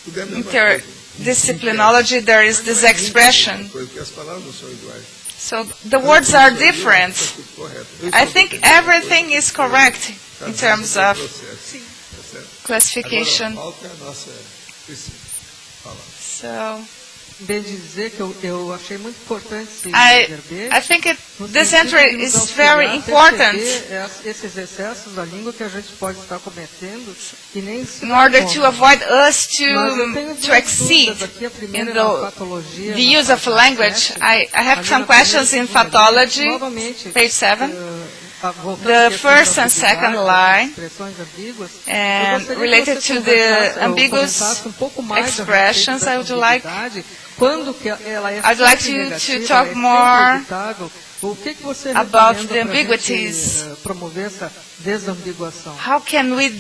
Tudo é a mesma Interdisciplinology, there is this expression. coisa, porque as palavras não são iguais. So the words are different. Está tudo correto. Eu I sou think professor, everything is correct in terms of processo. Tá certo? classification. Agora, falta a nossa Priscila. Fala. So Bem dizer que eu achei muito importante esse I think this entry is very important esses excessos da língua que a gente pode estar cometendo e nem se in order to avoid us Mas eu tenho to duas exceed dúvidas aqui. A primeira in é na the patologia, the na use of parte language. 7. I have Ali some na questions primeira in e segunda pathology, linha, novamente, page 7. voltando The à questão first da and second ambiguidade, line, das expressões ambíguas, eu and gostaria que related você to the conversasse ou ambiguous comentasse um pouco mais a respeito expressions, dessa I would like ambiguidade, quando que ela é I'd like sempre to negativa, talk ela é sempre more evitável. O que você about recomenda the pra ambiguities. gente, promover essa desambiguação? How can we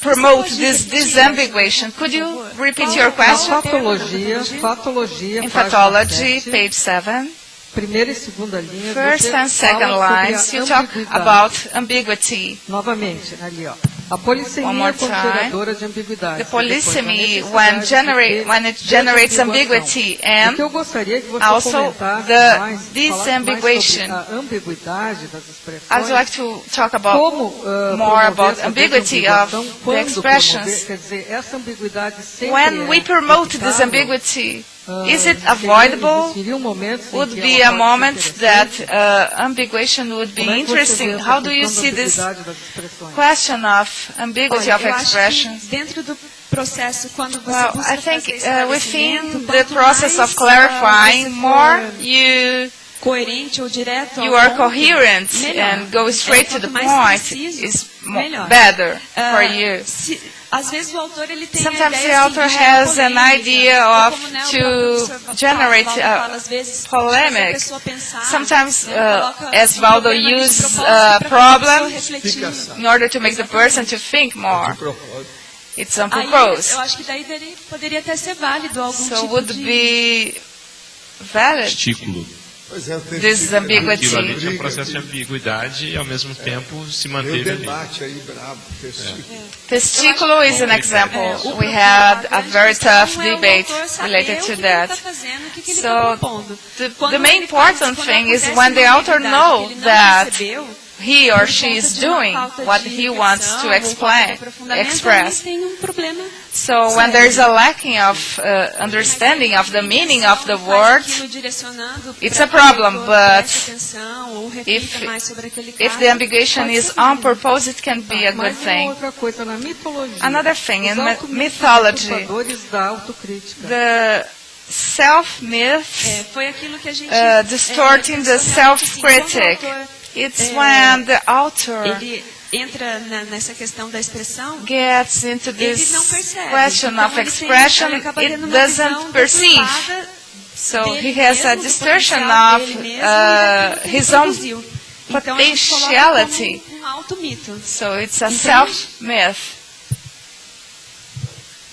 promote this disambiguation? Could you repeat your question? Patologia, In página pathology, 7, page 7. primeira e segunda linha, First você and second fala lines, sobre a you talk ambiguidade. about ambiguity. Novamente, ali, ó. A One polissemia more como time. geradora de ambiguidade. The Depois, a polysemy, necessidade when it generates de ambiguity, O que and eu gostaria que você also comentasse the mais, disambiguation. falasse mais sobre a ambiguidade das expressões. I'd like to talk about Como more promover about essa ambiguity of desambiguação, the quando expressions. promover, quer dizer, essa ambiguidade sempre When we promote this evitável. ambiguity, is it avoidable? Existiriam momentos em Would que be ela a pode moment ser that interessante? ambiguation would be Como é que você vê interesting. essa How do you questão da see this ambiguidade das expressões? question of ambiguity Olha, of eu acho expressions? que dentro do processo, quando você Well, busca I think fazer within esclarecimento, the quanto process mais, of clarifying, você more for you coerente ou direto you ao are ponto, coherent melhor. and go straight to the Quanto mais point preciso, is melhor. better for Ah, you. Às vezes o autor ele tem Sometimes a the ideia author assim, de gerar has an polêmica, idea ou of como, né, o to próprio professor generate Waldo fala, às vezes, polemic. faz a pessoa pensar, Sometimes, né, coloca as um Waldo problema ali de uses propósito a pra pessoa problem refletir. in order to make the person to think more. It's on Aí, purpose. eu acho que daí poderia até ser válido algum So tipo would de... be valid, Estículo. Pois é, tem this ambiguity. Aquilo ali tinha um processo de ambiguidade e ao mesmo tempo se Meu manteve ali. debate aí brabo, testículo. Testiculo is an example. We had a very tough debate related to that. So the main important thing is when the author knows that he or she is doing what he wants to express. So when there is a lacking of understanding of the meaning of the words, it's a problem. But if the ambiguation is on purpose, it can be a good thing. Outra coisa, na mitologia, Another thing, in os mythology, autoritizadores da autocrítica. the self-myth, Foi aquilo que a gente distorting the self-critic. It's when the author ele entra nessa questão da expressão, gets into ele não this percebe. question Então, of ele expression, ele acaba it tendo uma visão doesn't perceive. deturpada So dele he has a mesmo, do distortion potencial of dele mesmo e daquilo que ele his own produziu. Então, a gente coloca potentiality. como um alto mito. So it's a self-myth.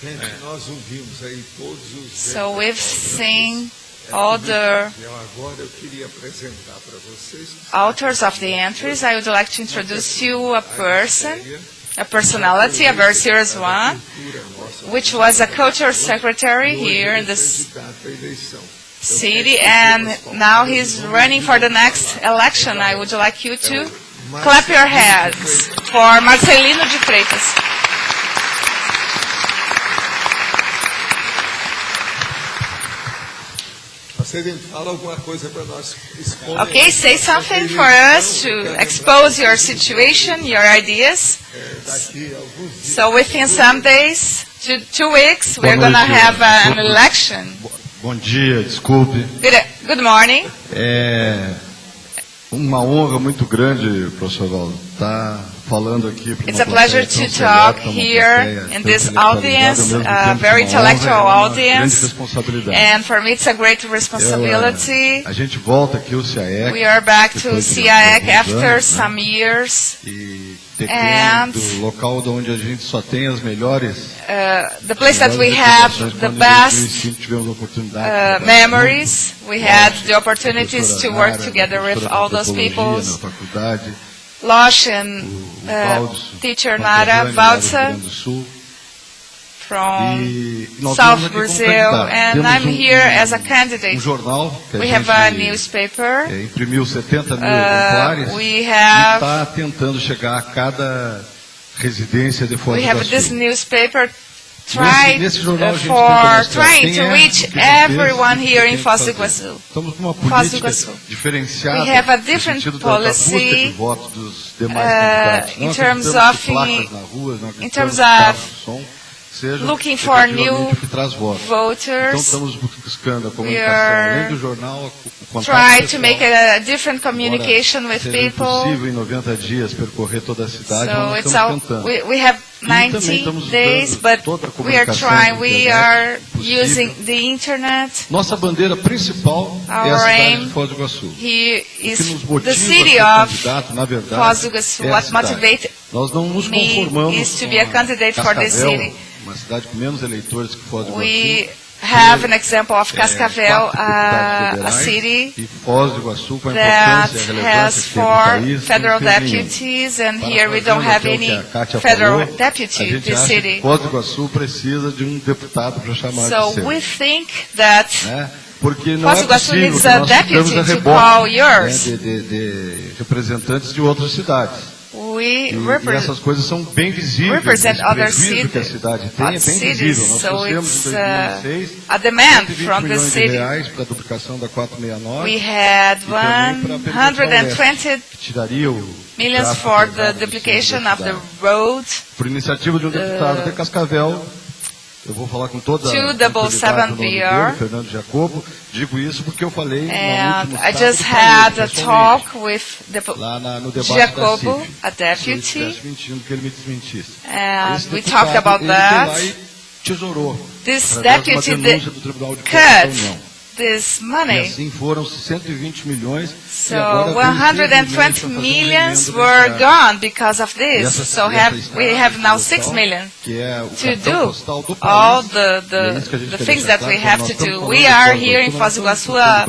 Gente, nós ouvimos aí todos os So we've seen all the Agora eu queria apresentar para vocês authors of the entries. I would like to introduce you a person, a personality, a very serious one, which was a culture secretary here in this candidato à eleição. city, and now he's running for the next election. I would like you to clap your hands for Marcelino de Freitas. Você fala alguma coisa para nós expor. Okay, say something for us to expose your situation, your ideas. Daqui a alguns dias. So within some days, 2 weeks, we're going to have an election. Bom dia, desculpe. Good morning. É uma honra muito grande, professor Waldo, estar falando aqui para It's a pleasure to talk here in this audience, a very intellectual audience, and for me it's a great responsibility. A gente volta aqui ao CIEC. We are back to CIEC after some years, and do local onde a gente só tem as melhores the place that we have the best memories. We had the opportunities to work together with all those people. Losh and teacher Nara Valsa from South Brazil, and I'm here as a candidate. We have a newspaper. Imprimiu 70 mil exemplares we e have está tentando chegar a cada residência de Foz we do have Iguaçu. this newspaper Nesse jornal a gente tenta trying to reach everyone here in Foz do Iguaçu. Estamos com uma Foz do política Iguaçu. diferenciada We have a no different sentido da busca de policy votos dos demais candidatos. in Nós terms acreditamos of que placas na rua, nós in terms acreditamos que carros of de som seja looking for new efetivamente o que traz votos. Então voters. estamos buscando a We comunicação, are além do jornal, o contato try to pessoal. make a different communication Embora with seja people. impossível em 90 dias percorrer toda a cidade, So nós it's estamos all, tentando. we have E também 90 estamos days, usando but toda a we are comunicação trying. da We internet are possível. using the internet. Nossa bandeira principal é a Our cidade aim de Foz do Iguaçu. Here O que is nos the motiva city a ser of candidato, na verdade, Foz do Iguaçu. é a What cidade. motivated Nós não nos me conformamos is to com be a candidate for this Cascavel, city. uma cidade com menos eleitores que Foz do We Iguaçu. have an example of Cascavel, 4 a deputados city federais, e Foz do Iguaçu com a that importância e a relevância has que tem no 4 país, federal não tem nenhum. deputies, and Para here we fazer don't have o que any a Kátia federal falou, deputy a in gente this acha city. que Foz do Iguaçu precisa de um deputado para chamar So de seu. we think that Né? Porque não Foz do é Iguaçu possível needs que a nós deputy ficamos a to call reboque, yours. né, de representantes de outras cidades. We E essas coisas são bem visíveis. represent Esse other prejuízo que a cidade tem é bem cities, visível. Nós so trouxemos it's em 2006 a demand 120 from the milhões de city. reais para a duplicação da 469. We had e também para a 120 que tiraria o millions tráfego for pesado the do duplication centro da of the cidade. road. Por iniciativa de um deputado de Cascavel, eu vou falar com toda a 277 VR. Fernando Jacobo. Digo isso porque eu falei no And último I sábado just para had ele, a pessoalmente, talk with lá no debate Jacobo, da CIF. a Se eu deputy, estivesse mentindo, que ele me desmentisse. and Esse we deputado, talked about ele that. foi lá e tesourou. This através de uma deputy denúncia do Tribunal de Contas da cut União. this E money. assim foram 120 milhões. So e agora 120 millions were gone because of this. So we have now 6 million que é o to cartão do postal do all país. the things that we have to do. We are here in Foz do Iguaçu, a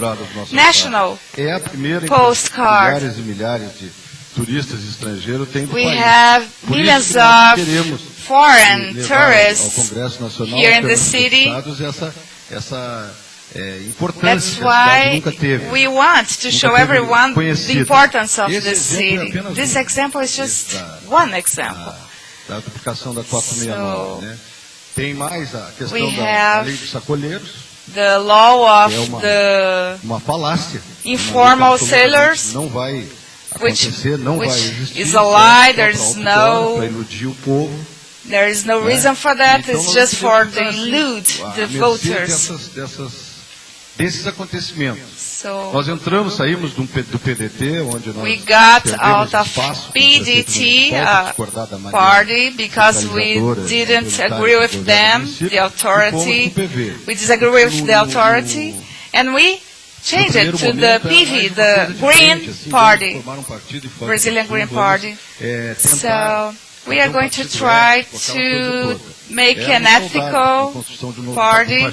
national É a primeira postcard. milhares e milhares de turistas estrangeiros têm do We país. have Por millions isso que nós of queremos foreign levar ao tourists Congresso Nacional here in the pelos city. deputados essa importância That's que a cidade why nunca teve. we want to show teve everyone the conhecida. importance of Esse the exemplo é city. apenas This example is just one example. Da duplicação da 469, So, né? Tem mais a questão we da have lei dos sacolheiros, The law que é of the uma falácia. informal Uma lei que sailors, não vai which acontecer, não vai existir. is a lie. There's Para iludir o povo. there is no reason for that. Então, It's nós just for queremos to assim, elude à the mercê voters. desses acontecimentos. So Nós entramos, saímos do PDT, onde nós we got perdemos out of espaço, PDT discordar da maneira party because we centralizadora, didn't autoritária agree do with governo them, do município, the e authority. fomos pro PV. We disagree with the authority, and we changed it to the PV, the Green Party, Brazilian Green Party. So We are going to try to make an ethical party.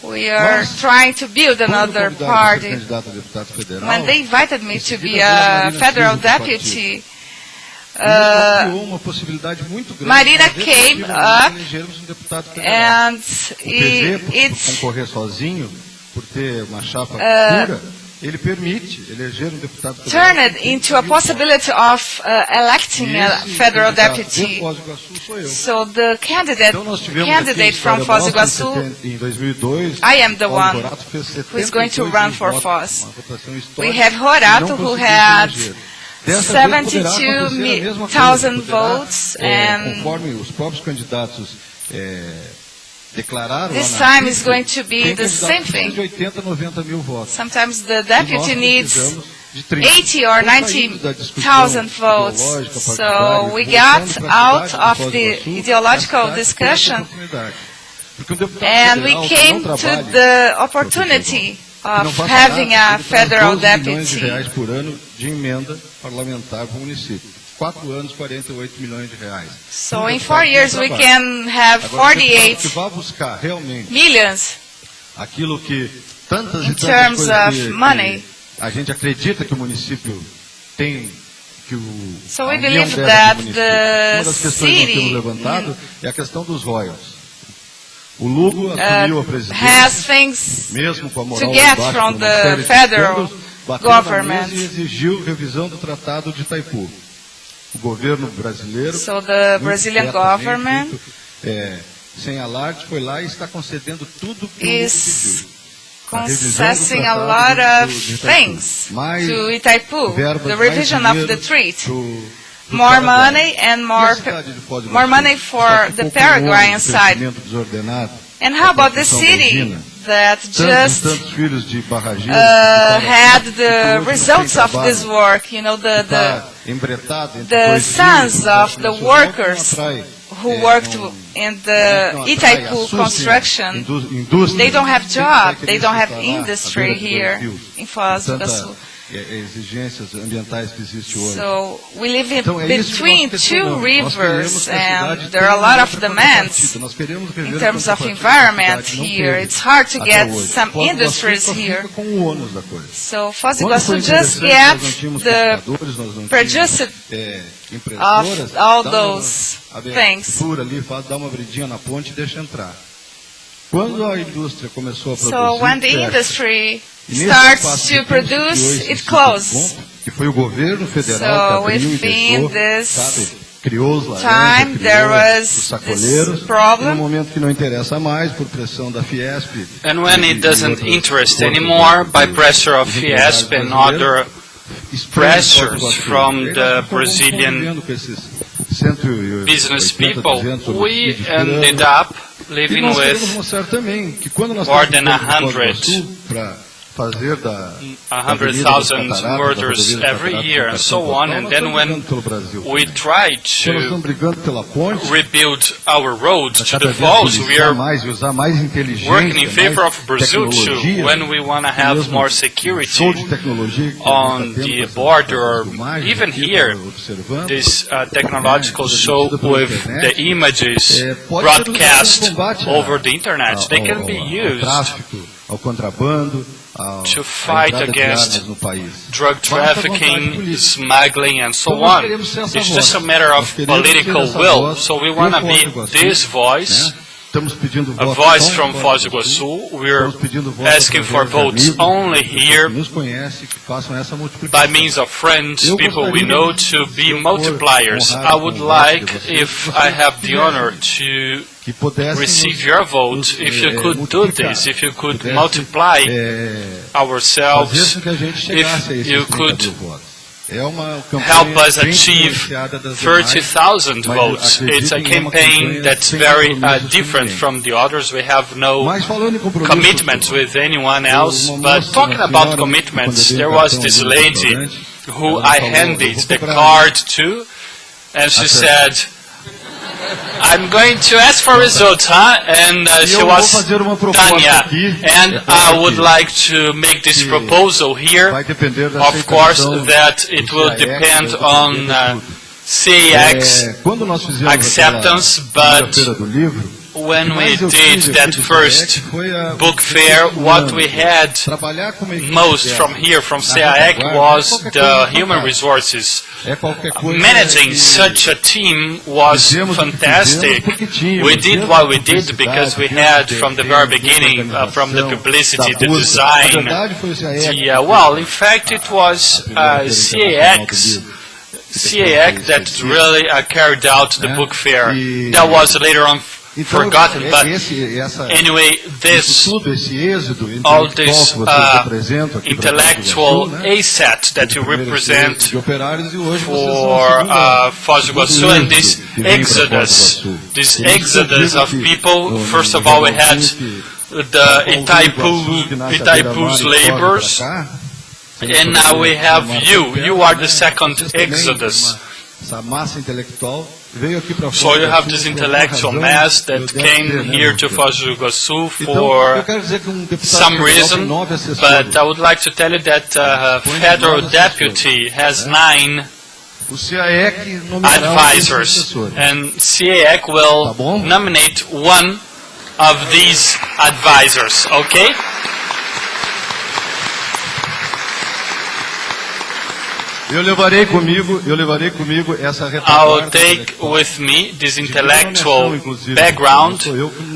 We are trying to build another party. When they invited me to be a federal deputy, Marina came up and it's turned into a possibility of electing a federal deputy. So the candidate from Foz do Iguaçu, I am the one who is going to run for Foz. We have Horato, who had 72,000 votes, and this time is going to be the same thing. Sometimes the deputy needs 80 or 90,000 votes. So we got out of the ideological discussion and we came to the opportunity of having a federal deputy. So in 4 years we can have 48 millions in terms of money. So we believe that the city has things to get from the federal government. So the Brazilian government is conceding a lot of things to Itaipu, the revision of the treaty. More money and more money for the Paraguayan side. And how about the city that just had the results of this work? You know, the sons of the workers who worked in the Itaipu construction, they don't have job, they don't have industry here in Foz do Iguaçu. So we live between two rivers, and there are a lot of demands in terms of environment here. It's hard to get some industries here. So Foz do Iguaçu just gets the produce of all those things. So when the industry starts to produce, it closes. So within this time, there was this problem. And when it doesn't interest anymore, by pressure of Fiesp and other pressures from the Brazilian business people, we ended up living with more than 100,000 murders every year and so on. And then when we try to rebuild our road to the falls, we are working in favor of Brazil too. When we want to have more security on the border, or even here, this technological show with the images broadcast over the internet, they can be used to fight against drug trafficking, smuggling, and so on. It's just a matter of political will. So we want to be this voice, a voice from Foz do Iguaçu. We're asking for votes only here by means of friends, people we know, to be multipliers. I would like, if I have the honor to receive your vote, if you could do this, if you could multiply ourselves, if you could help us achieve 30,000 votes. It's a campaign that's very different from the others. We have no commitments with anyone else. But talking about commitments, there was this lady who I handed the card to, and she said, I'm going to ask for results, huh? And she was Tanya. And I would like to make this proposal here. Of course, that it will depend on CAX Quando nós fizemos acceptance, aquela but feira do livro, when we did that first book fair, what we had most from here, from CAEC, was the human resources. Managing such a team was fantastic. We did what we did because we had from the very beginning, from the publicity, the design. Well, in fact, it was CAEC that really carried out the book fair. That was later on forgotten, but anyway, all this intellectual asset that you represent for Foz do Iguaçu, and this exodus of people. First of all, we had the Itaipu's laborers, and now we have you. You are the second exodus. So you have this intellectual mass that came here to Foz do Iguaçu for some reason, but I would like to tell you that federal deputy has 9 advisors, and CAEC will nominate one of these advisors, okay? Eu levarei comigo essa I will take with me this intellectual background,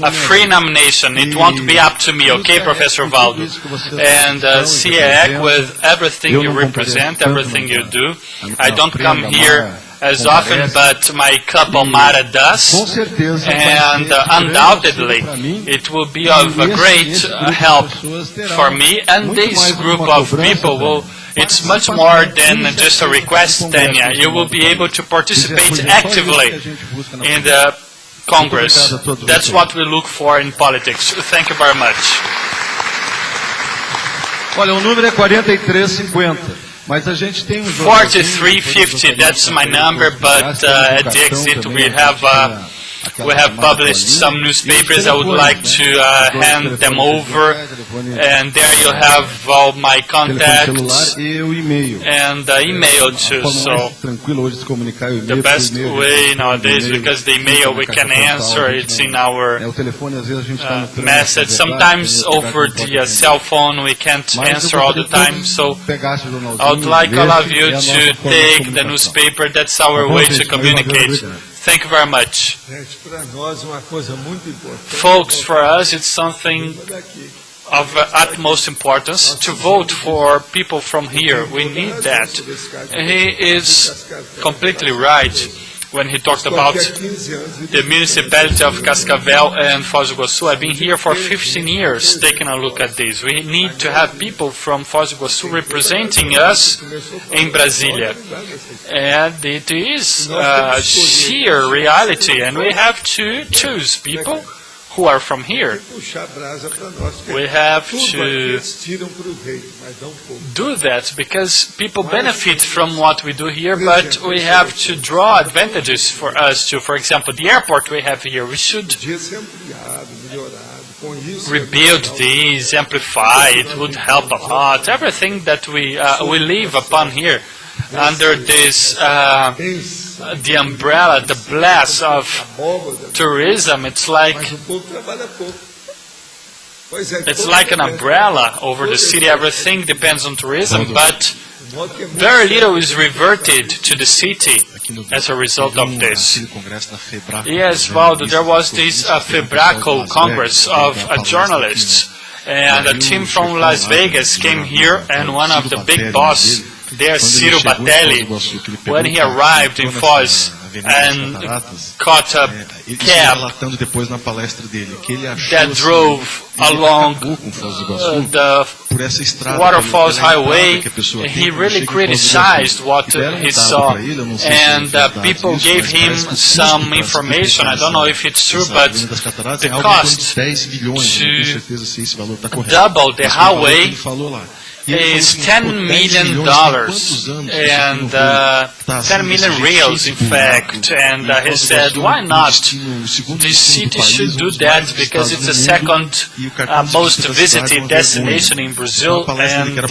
a free nomination. It won't be up to me, okay, Professor Waldo? And CAEC, with everything you represent, everything you do. I don't come here as often, but my couple Mara does, and undoubtedly it will be of a great help for me and this group of people. It's much more than just a request, Tanya. You will be able to participate actively in the Congress. That's what we look for in politics. Thank you very much. Olha, o número é 4350. Mas a gente tem 4350, that's my number, but at the exit we have published some newspapers. I would like to hand them over, and there you have all my contacts and email too. So the best way nowadays, because the email we can answer, it's in our message. Sometimes over the cell phone we can't answer all the time, so I would like all of you to take the newspaper. That's our way to communicate. Thank you very much. Folks, for us it's something of utmost importance to vote for people from here. We need that. He is completely right when he talked about the municipality of Cascavel and Foz do Iguaçu. I've been here for 15 years taking a look at this. We need to have people from Foz do Iguaçu representing us in Brasília. And it is sheer reality, and we have to choose people who are from here. We have to do that because people benefit from what we do here, but we have to draw advantages for us too. For example, the airport we have here, we should rebuild these, amplify, it would help a lot. Everything that we live upon here under this the umbrella, the blast of tourism, it's like an umbrella over the city. Everything depends on tourism, but very little is reverted to the city as a result of this. Yes, Waldo, there was this Febraco Congress of journalists, and a team from Las Vegas came here, and one of the big boss there, Ciro Batelli, when he arrived in Foz and caught a cab that drove along the Waterfalls Highway, he really criticized what he saw, and people gave him some information. I don't know if it's true, but the cost to double the highway is $10 million, and 10 million reals, in fact. And he said, why not? The city should do that because it's the second most visited destination in Brazil, and the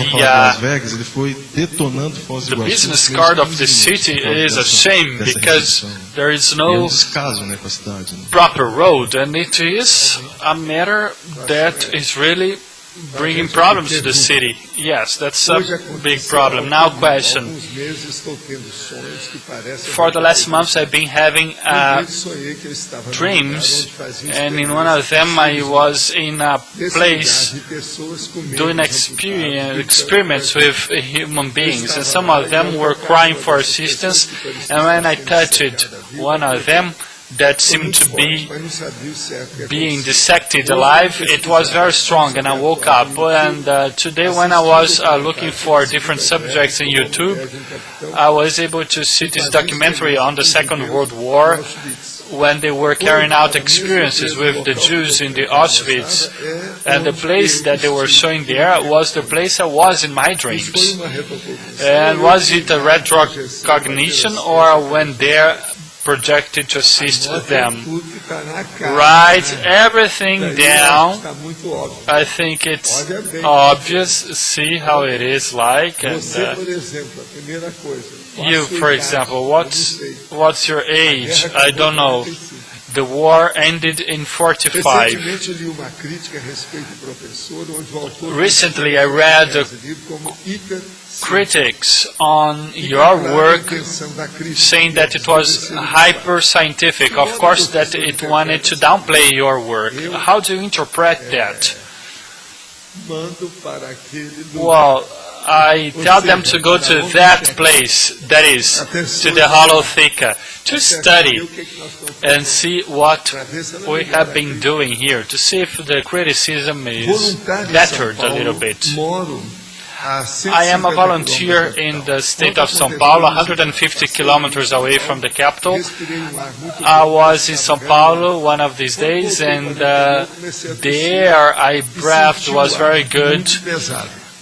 business card of the city is a shame because there is no proper road, and it is a matter that is really bringing problems to the city. Yes, that's a big problem. Now question. For the last months I've been having dreams, and in one of them I was in a place doing experiments with human beings, and some of them were crying for assistance, and when I touched one of them that seemed to be being dissected alive, it was very strong, and I woke up. And today when I was looking for different subjects in YouTube, I was able to see this documentary on the Second World War, when they were carrying out experiences with the Jews in the Auschwitz, and the place that they were showing there was the place I was in my dreams. And was it a retrocognition, or when they're projected to assist them? Write everything down. I think it's obvious. See how it is like. And you, for example, what's your age? I don't know. The war ended in 45. Recently I read critics on your work saying that it was hyper-scientific. Of course that it wanted to downplay your work. How do you interpret that? Well, I tell them to go to that place, that is, to the Holotheca, to study and see what we have been doing here, to see if the criticism is bettered a little bit. I am a volunteer in the state of São Paulo, 150 kilometers away from the capital. I was in São Paulo one of these days, and the air I breathed was very good.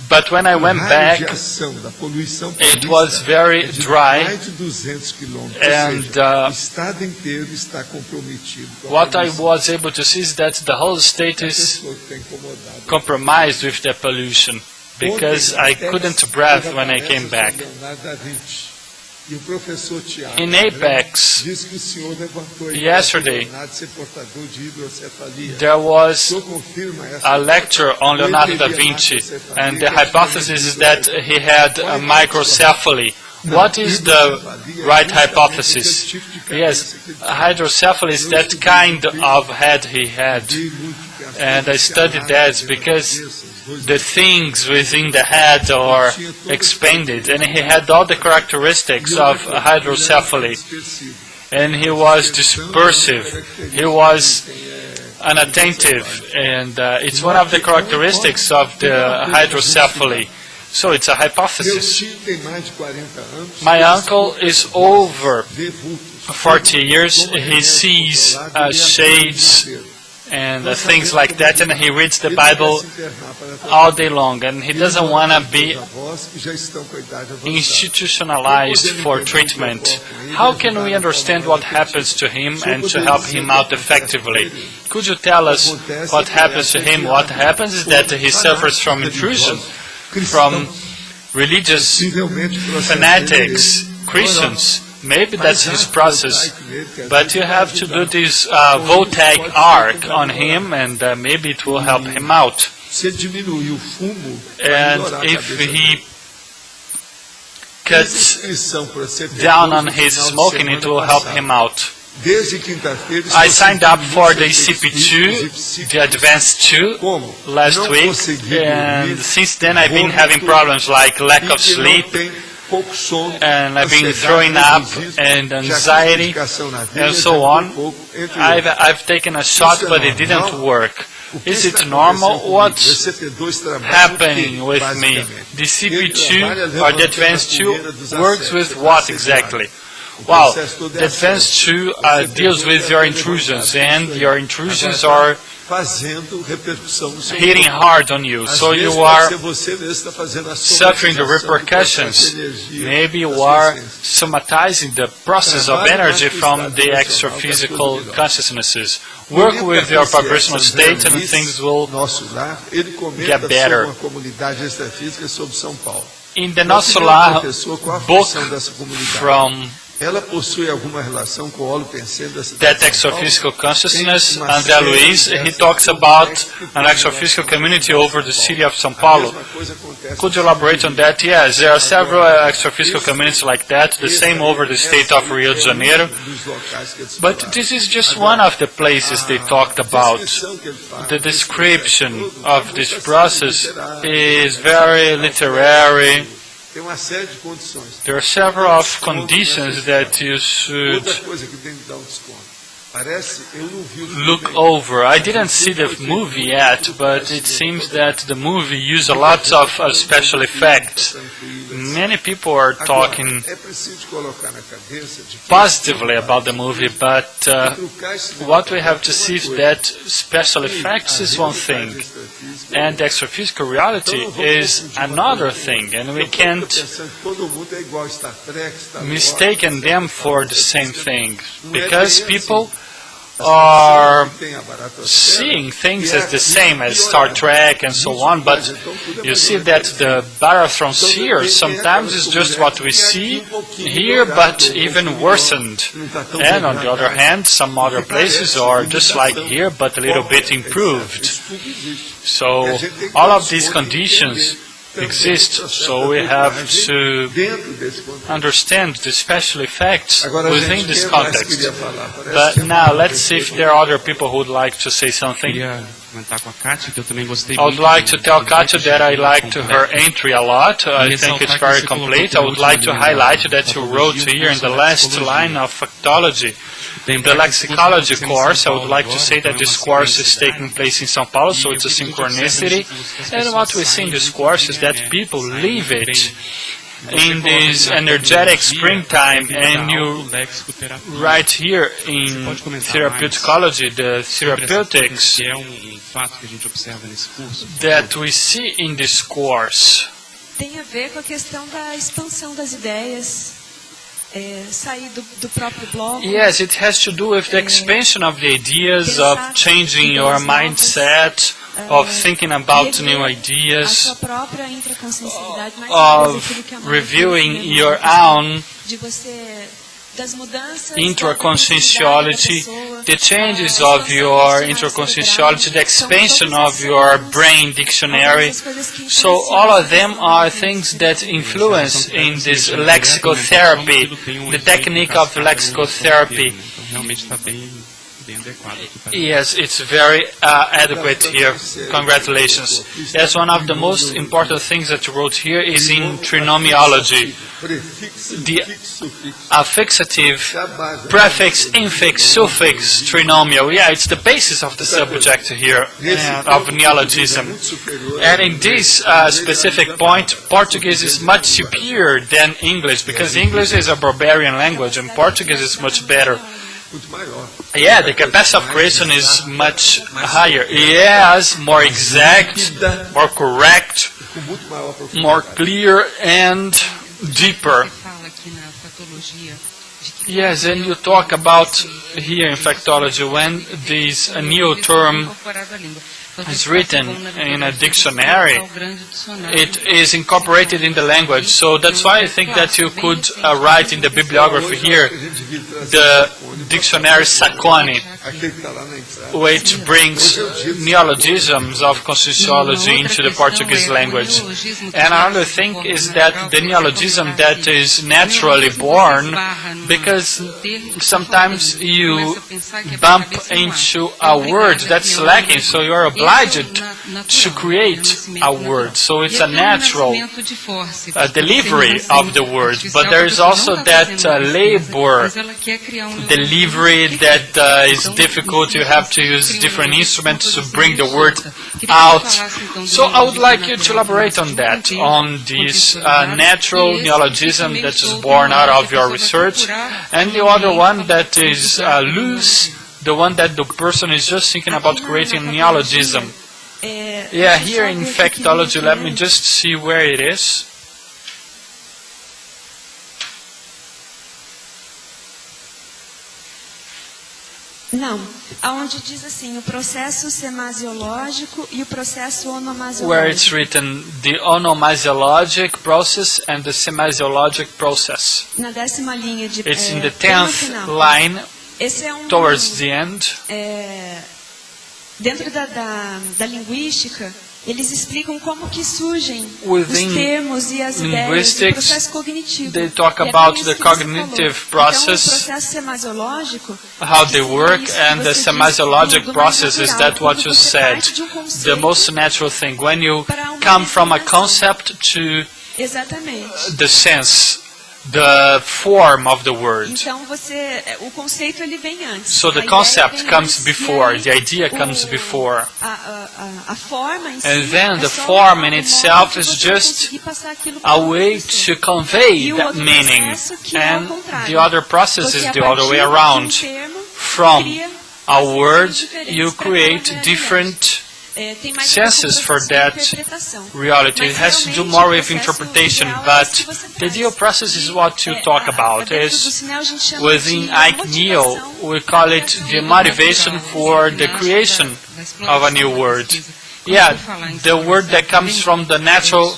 But when I went back, it was very dry, and what I was able to see is that the whole state is compromised with the pollution, because I couldn't breathe when I came back. In Apex, yesterday, there was a lecture on Leonardo da Vinci, and the hypothesis is that he had a microcephaly. What is the right hypothesis? Yes, hydrocephaly is that kind of head he had, and I studied that because the things within the head are expanded, and he had all the characteristics of hydrocephaly, and he was dispersive, he was unattentive, and it's one of the characteristics of the hydrocephaly. So it's a hypothesis. My uncle is over 40 years, he sees shades and things like that, and he reads the Bible all day long, and he doesn't want to be institutionalized for treatment. How can we understand what happens to him and to help him out effectively? Could you tell us what happens to him? What happens is that he suffers from intrusion from religious fanatics, Christians. Maybe that's his process, but you have to do this voltaic arc on him, and maybe it will help him out. And if he cuts down on his smoking, it will help him out. I signed up for the CP2, the Advanced 2, last week, and since then I've been having problems like lack of sleep, and I've been throwing up, and anxiety, and so on. I've taken a shot, but it didn't work. Is it normal? What's happening with me? The CP2 or the Advanced 2 works with what exactly? Well, the Advanced 2 deals with your intrusions, and your intrusions are hitting hard on you. So you are suffering the repercussions. Maybe you are somatizing the process of energy from the extra-physical consciousnesses. Work with your vibrational state and things will get better. In the Nosso Lar book from that extra-physical consciousness, André Luiz, he talks about an extra-physical community over the city of São Paulo. Could you elaborate on that? Yes, there are several extra-physical communities like that, the same over the state of Rio de Janeiro. But this is just one of the places they talked about. The description of this process is very literary. There are several of conditions that you should look over. I didn't see the movie yet, but it seems that the movie used a lot of special effects. Many people are talking positively about the movie, but what we have to see is that special effects is one thing, and extra-physical reality is another thing, and we can't mistake them for the same thing, because people are seeing things as the same as Star Trek and so on, but you see that the bathrooms here sometimes is just what we see here, but even worsened. And on the other hand, some other places are just like here, but a little bit improved. So all of these conditions exist, so we have to understand the special effects within this context. But now let's see if there are other people who would like to say something. I would like to tell Katia that I liked her entry a lot. I think it's very complete. I would like to highlight that you wrote here in the last line of factology, the lexicology course. I would like to say that this course is taking place in São Paulo, so it's a synchronicity. And what we see in this course is that people live it in this energetic springtime, and you write here in therapeuticology, the therapeutics that we see in this course. Tem a ver com a questão da expansão das ideias. Yes, it has to do with the expansion of the ideas, of changing your mindset, of thinking about new ideas, of reviewing your own intraconscienciality, the changes of your intraconscienciality, the expansion of your brain dictionary. So all of them are things that influence in this lexicotherapy, the technique of lexicotherapy. Yes, it's very adequate here. Congratulations. Yes, one of the most important things that you wrote here is in trinomiology. The affixative, prefix, infix, suffix, trinomial. Yeah, it's the basis of the subject here of neologism. And in this specific point, Portuguese is much superior than English, because English is a barbarian language and Portuguese is much better. Yeah, the capacity of creation is much higher. Yes, more exact, more correct, more clear and deeper. Yes, and you talk about here in factology when this new term is written in a dictionary, it is incorporated in the language. So that's why I think that you could write in the bibliography here the dictionary Sacconi, which brings neologisms of conscienciology into the Portuguese language. And another thing is that the neologism that is naturally born, because sometimes you bump into a word that's lacking, so you're obliged to create a word. So it's a natural delivery of the word, but there is also that labor delivery that is difficult. You have to use different instruments to bring the word out. So I would like you to elaborate on that, on this natural neologism that is born out of your research, and the other one that is loose the one that the person is just thinking about creating a neologism. Yeah, here in factology, let me just see where it is. Não, aonde diz assim, o processo semasiológico e o processo onomasiológico. Where it's written the onomasiologic process and the semasiologic process. Na 10ª linha de It's in the 10th line, towards the end. Dentro da linguística, eles explicam como que surgem Within os termos e as ideias do processo cognitivo. They talk about the cognitive process, então, o processo semasiológico, how they work, and the semasiologic process is that what you said, the most natural thing. When you come from a concept to the sense, the form of the word. Então o conceito ele vem antes. So the concept comes before, the idea comes before. A forma em si, and then the form in itself is just a way to convey that meaning. And the other process is the other way around. From a word, you create different senses for that reality. It has to do more with interpretation, but the ideal process is what you talk about. Is within Ike Neo, we call it the motivation for the creation of a new word. Yeah, the word that comes from the natural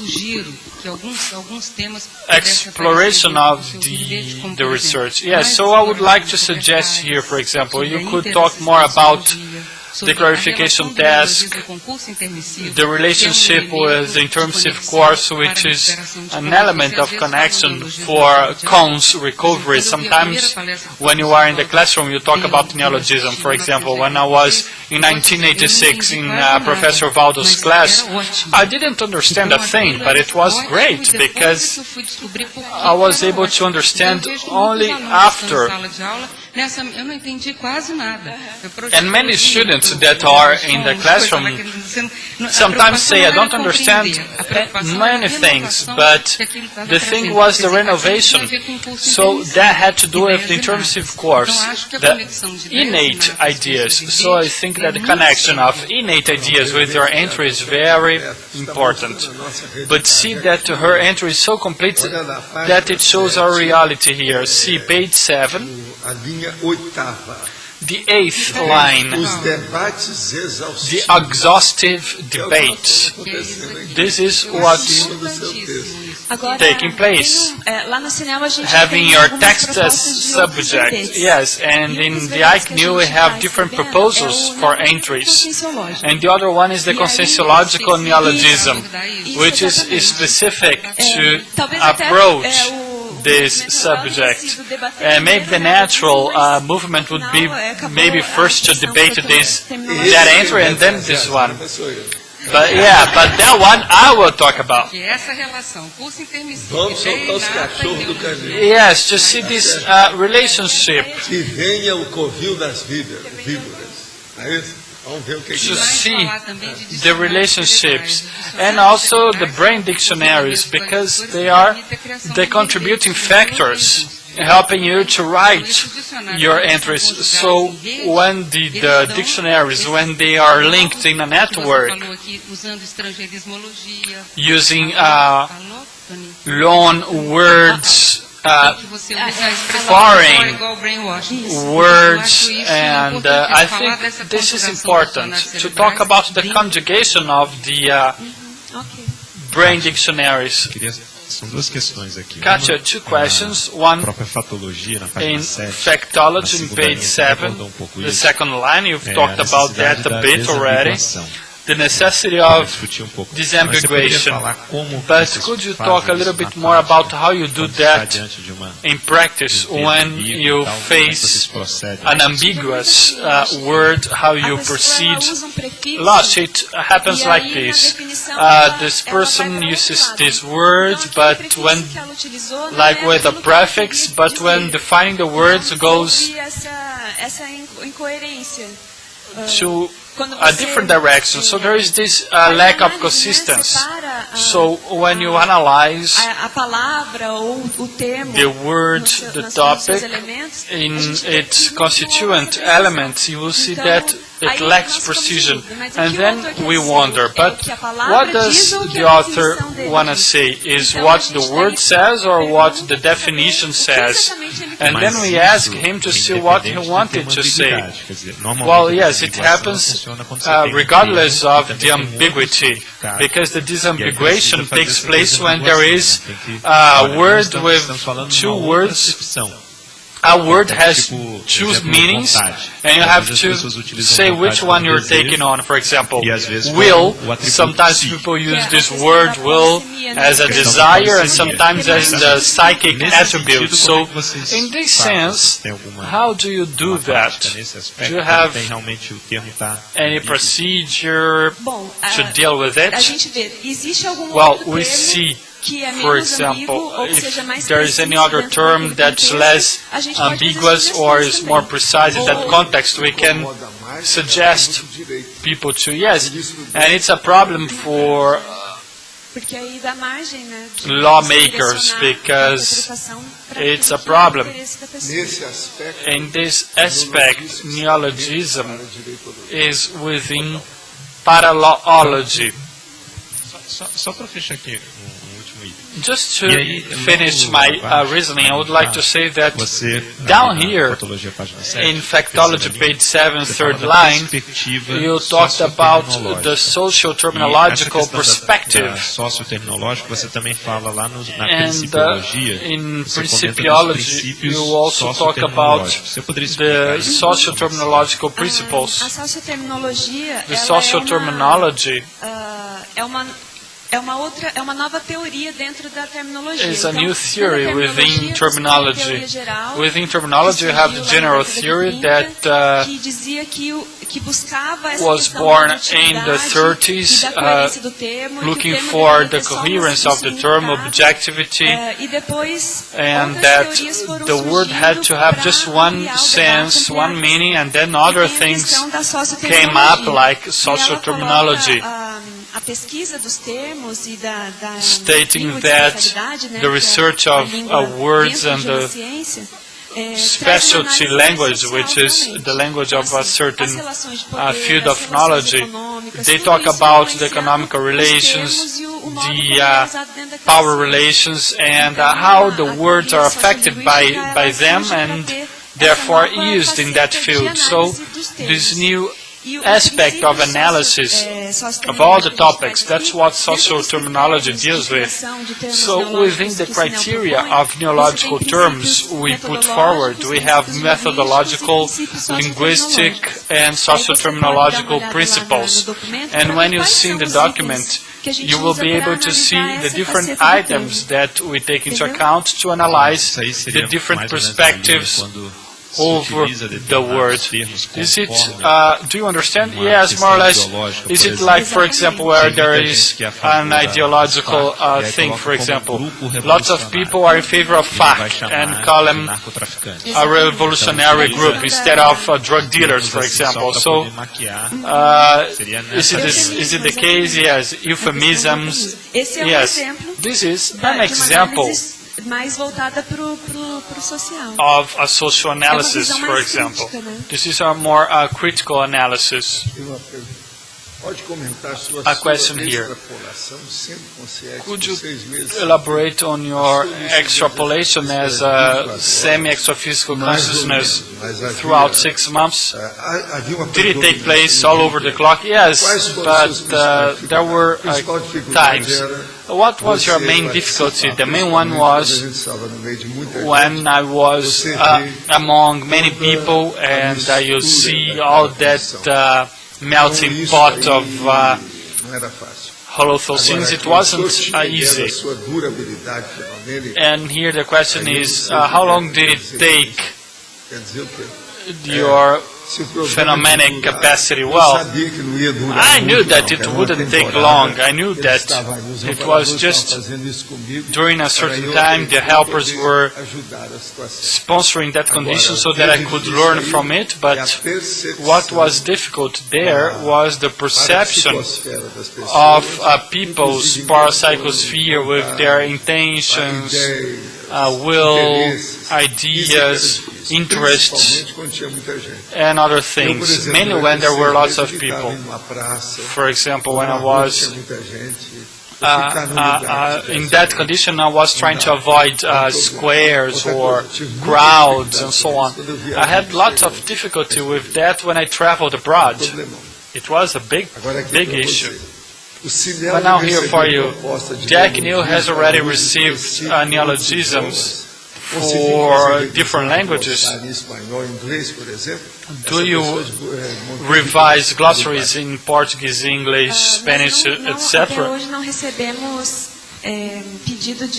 exploration of the research. Yeah, so I would like to suggest here, for example, you could talk more about the clarification task, the relationship with the intermissive course, which is an element of connection for cons recovery. Sometimes when you are in the classroom, you talk about neologism. For example, when I was in 1986 in Professor Waldo's class, I didn't understand a thing, but it was great because I was able to understand only after. And many students that are in the classroom sometimes say, I don't understand many things, but the thing was the renovation. So that had to do with the intermissive course, the innate ideas. So I think that the connection of innate ideas with your entry is very important. But see that her entry is so complete that it shows our reality here. See page 7. The 8th line, the exhaustive debate. This is what's taking place. Having your text as subject, yes, and in the ICNU we have different proposals for entries. And the other one is the conscienciological neologism, which is specific to approach this subject. Maybe the natural movement would be maybe first to debate that entry and then this one. But yeah, but that one I will talk about. Yes, to see this relationship. To see the relationships and also the brain dictionaries, because they are the contributing factors helping you to write your entries. So when the dictionaries, when they are linked in a network using loan words, foreign words, and I think this is important to talk about the conjugation of the brain dictionaries. Katia, two questions. One in factology, in page 7, the second line. You've talked about that a bit already. The necessity of disambiguation. But could you talk a little bit more about how you do that in practice when you face an ambiguous word, how you proceed? Lots, it happens like this. This person uses this word, but when, like with a prefix, but when defining the words goes to a different direction. So there is this lack of consistency. So when you analyze a palavra ou o termo, the word, the topic, in its constituent elements, you will see that it lacks precision. And then we wonder, but what does the author want to say? Is what the word says or what the definition says? And then we ask him to see what he wanted to say. Well, yes, it happens regardless of the ambiguity, because the disambiguation takes place when there is a word with two words. A word has two meanings, and you have to say which one you're taking on. For example, will, sometimes people use this word will as a desire and sometimes as the psychic attribute. So, in this sense, how do you do that? Do you have any procedure to deal with it? Well, we see, for example, if there is any other term that's less ambiguous or is more precise in that context, we can suggest people to, yes. And it's a problem for lawmakers because it's a problem. In this aspect, neologism is within paralleology. Só para fechar aqui. Just to finish my reasoning, I would like to say that down here, in Factology, page 7, third line, you talked about the social terminological perspective. And in Principiology, you also talk about the social terminological principles. The social terminology is a new theory within terminology. Within terminology, you have the general theory that was born in the 30s, looking for the coherence of the term, objectivity, and that the word had to have just one sense, one meaning, and then other things came up like social terminology, stating that the research of words and the specialty language, which is the language of a certain field of knowledge, they talk about the economical relations, the power relations, and how the words are affected by them and therefore used in that field. So this new aspect of analysis of all the topics, that's what social terminology deals with. So within the criteria of neological terms we put forward, we have methodological, linguistic, and social terminological principles. And when you see in the document, you will be able to see the different items that we take into account to analyze the different perspectives over the word. Is it, do you understand? Yes, more or less. Is it like, for example, where there is an ideological thing, for example? Lots of people are in favor of FARC and call them a revolutionary group instead of drug dealers, for example. So, is it the case? Yes. Euphemisms? Yes. This is an example of a social analysis, for example. This is a more critical analysis. A question here. Could you elaborate on your extrapolation as a semi-extraphysical consciousness throughout 6 months? Did it take place all over the clock? Yes, but there were times. What was your main difficulty? The main one was when I was among many people and you see all that melting pot of holothosins. It wasn't easy. And here the question is, how long did it take your phenomenon capacity. Well, I knew that it wouldn't take long. I knew that it was just during a certain time the helpers were sponsoring that condition so that I could learn from it, but what was difficult there was the perception of people's parapsychosphere with their intentions, will, ideas, interests, and other things, mainly when there were lots of people. For example, when I was in that condition, I was trying to avoid squares or crowds and so on. I had lots of difficulty with that when I traveled abroad. It was a big issue. But now here for you, Jack Neal has already received neologisms for different languages. Do you revise glossaries in Portuguese, English, Spanish, etc.?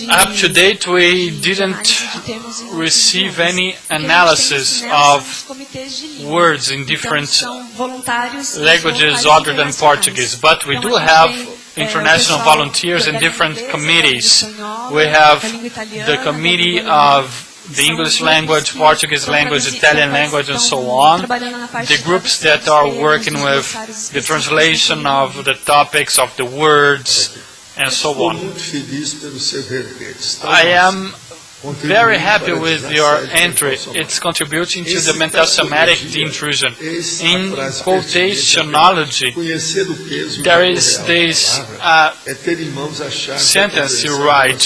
Up to date, we didn't receive any analysis of words in different languages other than Portuguese, but we do have international volunteers in different committees. We have the committee of the English language, Portuguese language, Italian language, and so on. The groups that are working with the translation of the topics of the words, and so on. I am very happy with your entry. It's contributing to the mental somatic intrusion. In quotationology, there is this sentence you write: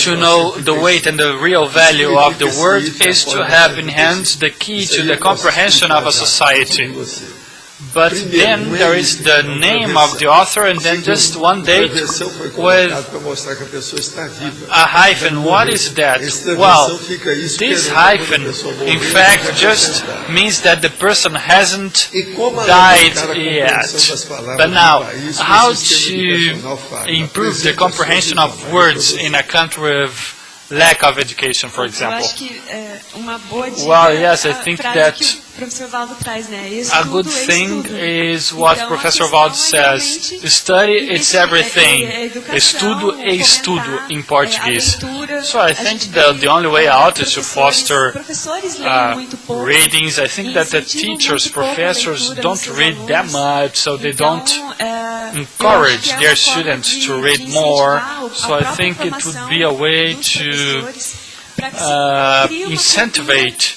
to know the weight and the real value of the word is to have in hand the key to the comprehension of a society. But then there is the name of the author and then just one date with a hyphen. What is that? Well, this hyphen in fact just means that the person hasn't died yet. But now, how to improve the comprehension of words in a country with lack of education, for example? Well, yes, I think that a good thing is what Professor Waldo says: study, it's everything. Estudo é estudo in Portuguese. So I think that the only way out is to foster readings. I think that the teachers, professors don't read that much, so they don't encourage their students to read more. So I think it would be a way to incentivize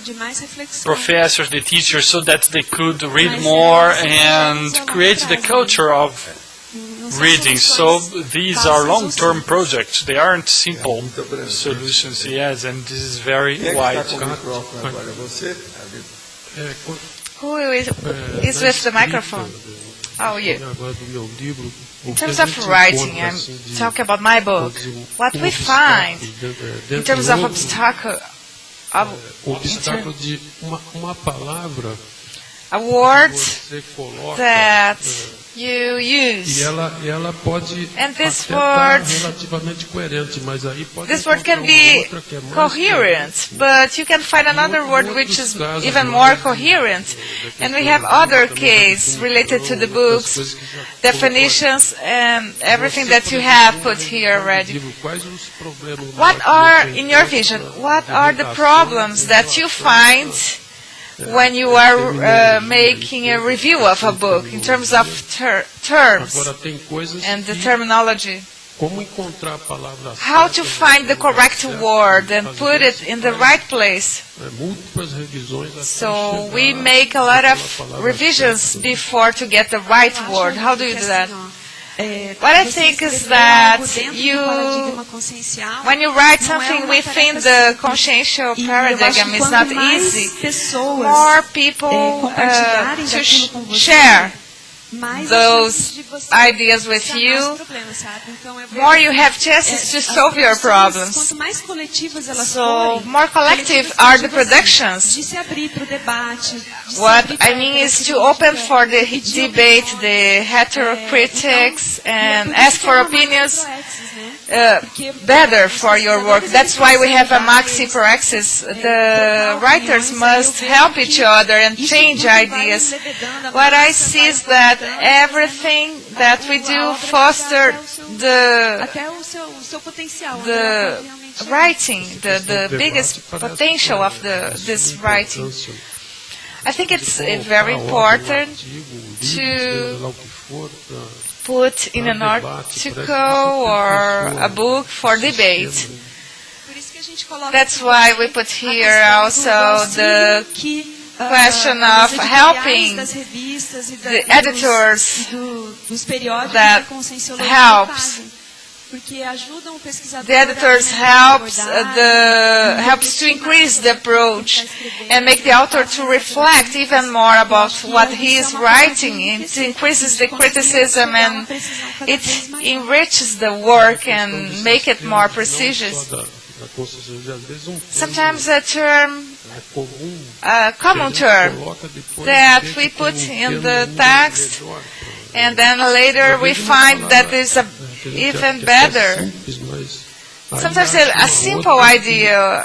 the professors, the teachers, so that they could read more and create the culture of reading. So these are long-term projects. They aren't simple solutions, yes, and this is very wide. Who is with the microphone? Oh, you. In terms of writing, I'm talking about my book. What we find in terms of obstacle, a word that you use, and this word can be coherent, but you can find another word which is even more coherent. And we have other cases related to the books, definitions, and everything that you have put here already. What are, in your vision, what are the problems that you find when you are making a review of a book in terms of terms and the terminology? How to find the correct word and put it in the right place. So we make a lot of revisions before to get the right word. How do you do that? What I think is that when you write something within the consciential paradigm, it's not easy. More people to share those ideas with you, more you have chances to solve your problems. So more collective are the productions. What I mean is to open for the debate, the heterocritics, and ask for opinions. better for your work. That's why we have a maxi-praxis. The writers must help each other and change ideas. What I see is that everything that we do foster the writing, the biggest potential of this writing. I think it's very important to put in an article or a book for debate. That's why we put here also the question of helping the editors that helps. The editors helps to increase the approach and make the author to reflect even more about what he is writing. It increases the criticism and it enriches the work and make it more precise. Sometimes a common term that we put in the text, and then later we find that there's a even better. Sometimes a simple idea,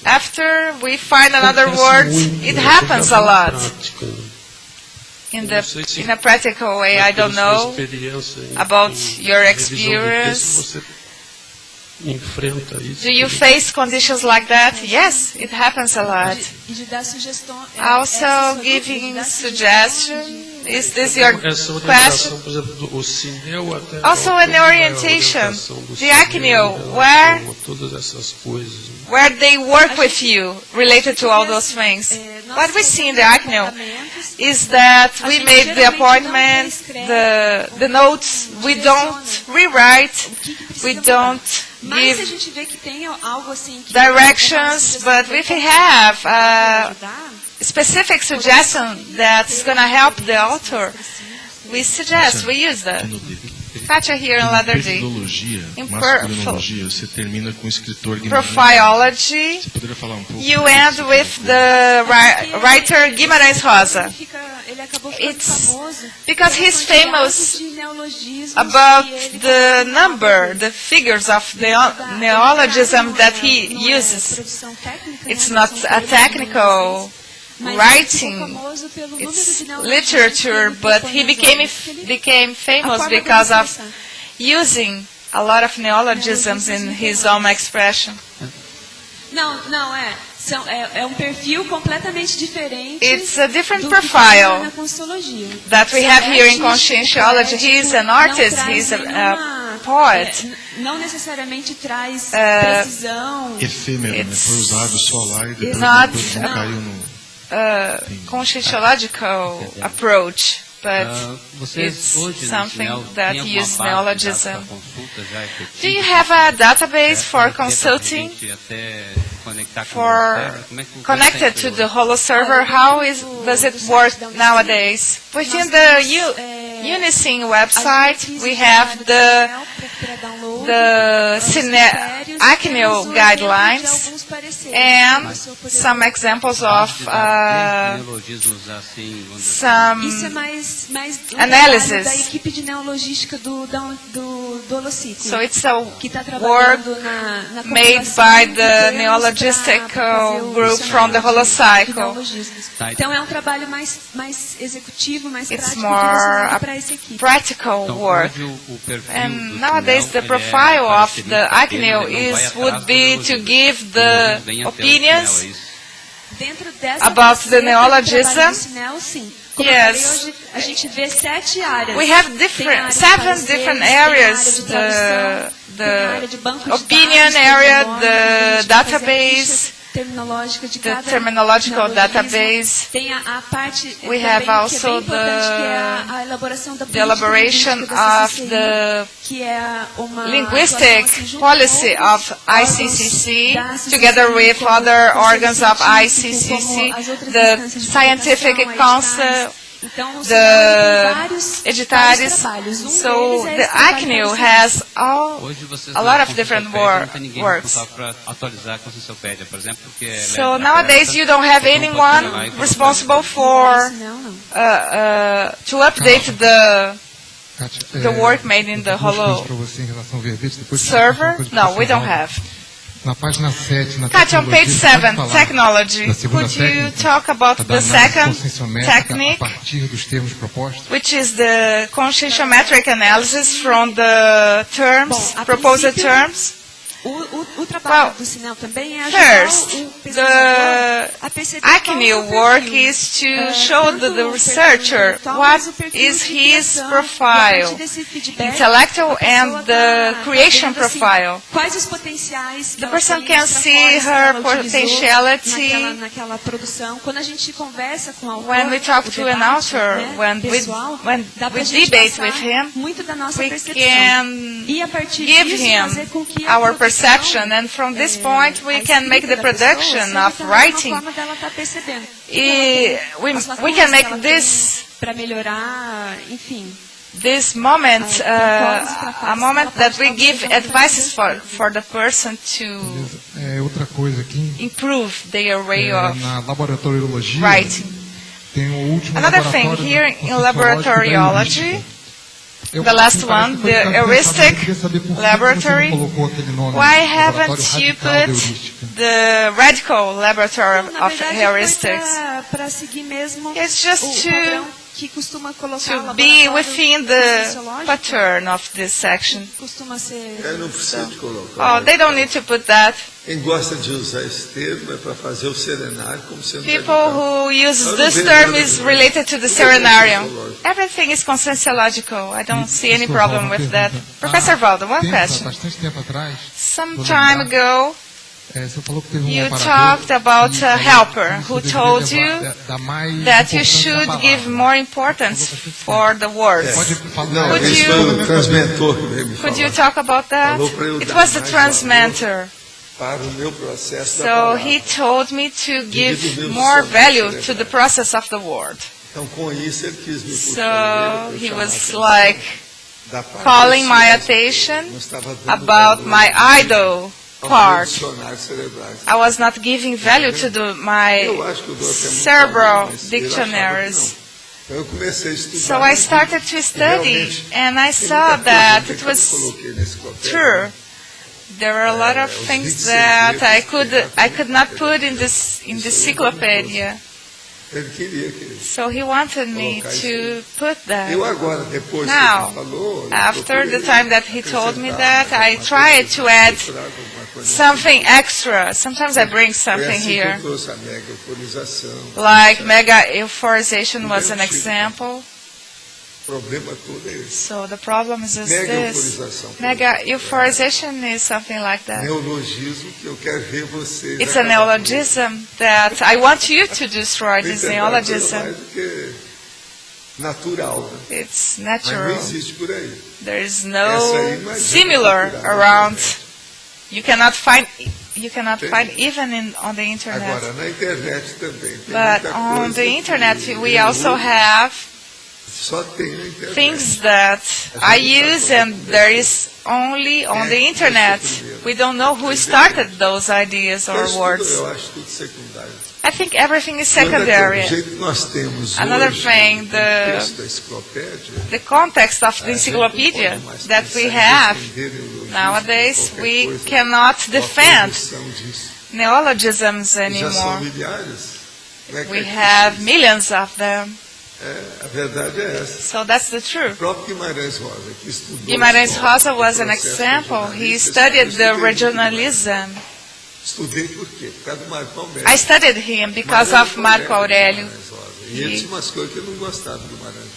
after we find another word, it happens a lot. In a practical way, I don't know about your experience. Do you face conditions like that? Yes, it happens a lot. Also giving suggestions. Is this your question? Also an orientation. The Acneo, where they work with you related to all those things. What we see in the Acneo is that we made the appointment, the notes, we don't rewrite, we don't give directions, but if we have specific suggestion that's going to help the author, we suggest, we use that. Katia here in letter D. In Profiology, you end with the writer Guimarães Rosa. It's because he's famous about the number, the figures of the neologism that he uses. It's not a technical writing, it's literature, but he became famous because of using a lot of neologisms in his own expression. It's a different profile that we have here in conscientiology. He's an artist, he's a poet. It's not conscientiological approach, but it's something that uses neologism. Do you have a database for consulting, connected to the Holo server? How does it work nowadays? Within the Unicin website, we have the Acneo guidelines and some examples of some analysis. So it's a work made by the neologistical group from the Holocycle. It's more a practical work. And nowadays the profile of the Acneo would be to give the opinions about the neologism. Yes, we have 7 different areas: the opinion area, the database, the terminological database. We have also the elaboration of the linguistic policy of ICCC, together with other organs of ICCC, the scientific council, the editares. So the Acneo has a lot of different works. So nowadays you don't have anyone responsible for to update the work made in the hollow server? No, we don't have. Katia, on page 7, technology. Could you talk about the second technique, which is the consciometric analysis from the terms, proposed terms? Well, first, the acne work is to show the researcher what is his profile, intellectual and the creation profile. The person can see her potentiality when we talk to an author, when we debate with him, we can give him our perception, and from this point we can make the production of writing. We can make this moment a moment that we give advices for the person to improve their way of writing. Another thing, here in laboratoriology, the last one, the heuristic laboratory. Why haven't you put the radical laboratory of heuristics? It's just to be within the pattern of this section. Oh, they don't need to put that. People who use this term is related to the serenarium. Everything is conscienciological. I don't see any problem with that. Professor Waldo, one question. Some time ago, you talked about a helper who told you that you should give more importance for the words. Could you talk about that? It was the transmitter. So he told me to give more value to the process of the word. So he was like calling my attention about my idol part. I was not giving value to my cerebral dictionaries. So I started to study, and I saw that it was true. There were a lot of things that I could not put in this encyclopedia. So he wanted me to put that. Now, after the time that he told me that, I tried to add something extra. Sometimes I bring something here. Like mega euphorization was an example. So the problem is this. Mega euphorization is something like that. It's a neologism that I want you to destroy this neologism. It's natural. There is no similar around. You cannot find even on the internet. But on the internet we also have things that I use, and there is only on the internet. We don't know who started those ideas or words. I think everything is secondary. Another thing, the context of the encyclopedia that we have nowadays, we cannot defend neologisms anymore. We have millions of them. So that's the truth. Guimarães Rosa was an example. He studied the regionalism. I studied him because of Marco Aurélio.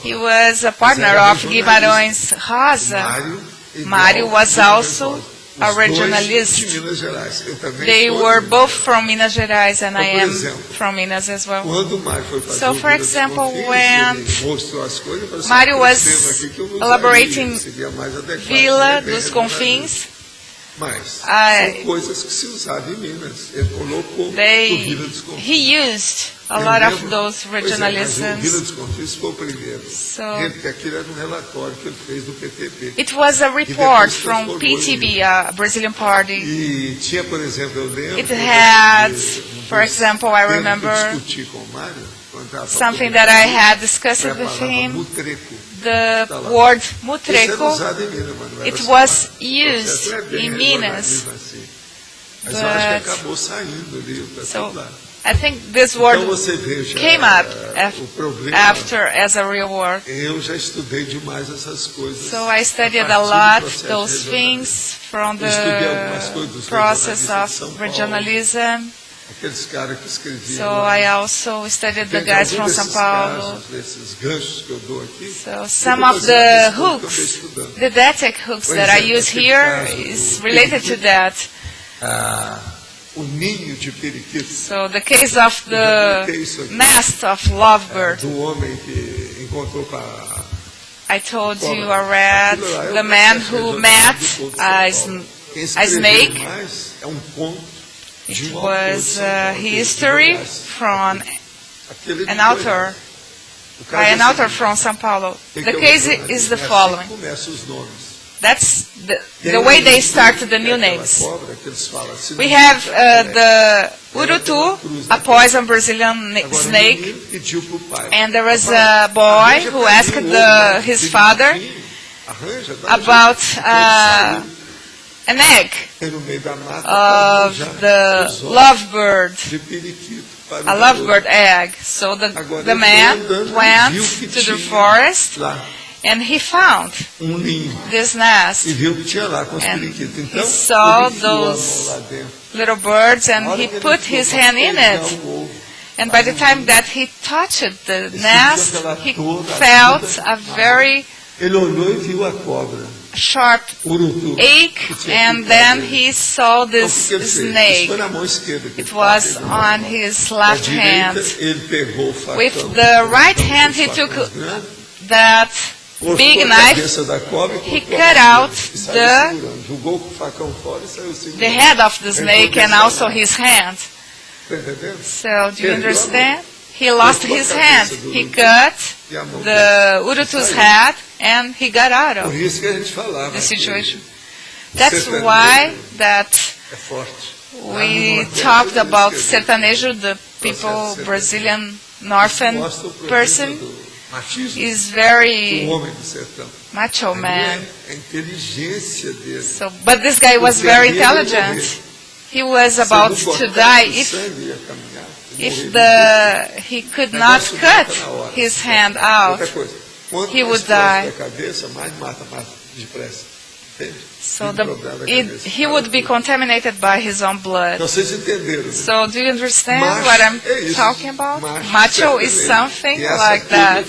He was a partner of Guimarães Rosa. Mário was also a regionalist. They were both from Minas Gerais, and I am from Minas as well. So, for example, when Mário was elaborating Vila dos Confins, he used a lot of those regionalisms. So it was a report from PTB, a Brazilian party. It had, for example, I remember something that I had discussed with him. The word mutreco, it was used in Minas. So I think this word came up after as a real word. So I studied a lot those things from the process of regionalism. So I also studied the guys from São Paulo. So some of the hooks, didactic hooks that I use here is related to that. So the case of the nest of lovebird. I told you I read the man who met a snake. It was history from an author, by an author from São Paulo. The case is the following. That's the way they started the new names. We have the urutu, a poison Brazilian snake, and there was a boy who asked his father about an egg of the lovebird, a lovebird egg. So the man went to the forest and he found this nest, and he saw those little birds, and he put his hand in it. And by the time that he touched the nest, he felt a very sharp ache, and then he saw this snake. It was on his left hand. With the right hand, he took that big knife, he cut out the head of the snake and also his hand. So, do you understand? He lost his hand. He cut the urutu's head and he got out of the situation. That's why that we talked about sertanejo, the people, Brazilian northern person, is very macho man. So, but this guy was very intelligent. He was about to die if he could not cut his hand out. He would die. So he would be contaminated by his own blood. So do you understand what I'm talking about? Macho is something like that.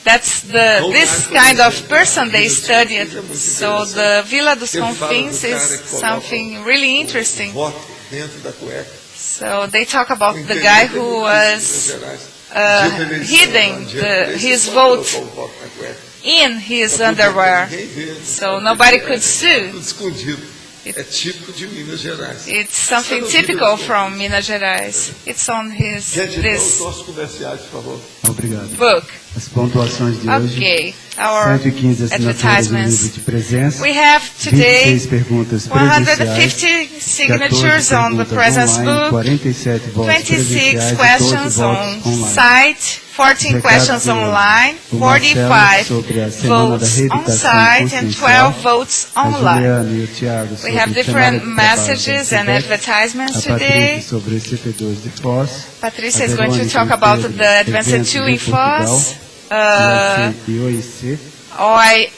That's this kind of person they studied. So the Vila dos Confins is something really interesting. So they talk about the guy who was hiding his vote in his underwear, so nobody could sue. It's something typical from Minas Gerais. It's on this book. Okay, our advertisements. We have today 150 signatures on the presence book, 26 questions on site, 14 questions online, 45 votes on site, and 12 votes online. We have different messages and advertisements today. Patricia is going to talk about the Advanced 2 in Foz,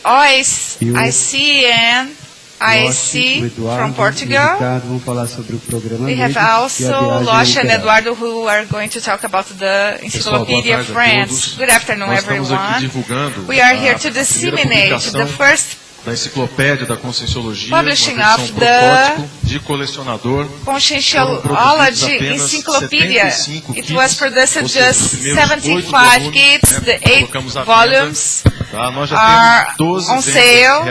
OIC and IC from Portugal. We have also Locha and Eduardo who are going to talk about the Encyclopedia France. Good afternoon, everyone. We are here to disseminate the first da enciclopédia da Conscienciologia, publishing of the de colecionador. Conscienciology Encyclopedia. It was produced just 75 kits, the 8 volumes are on sale.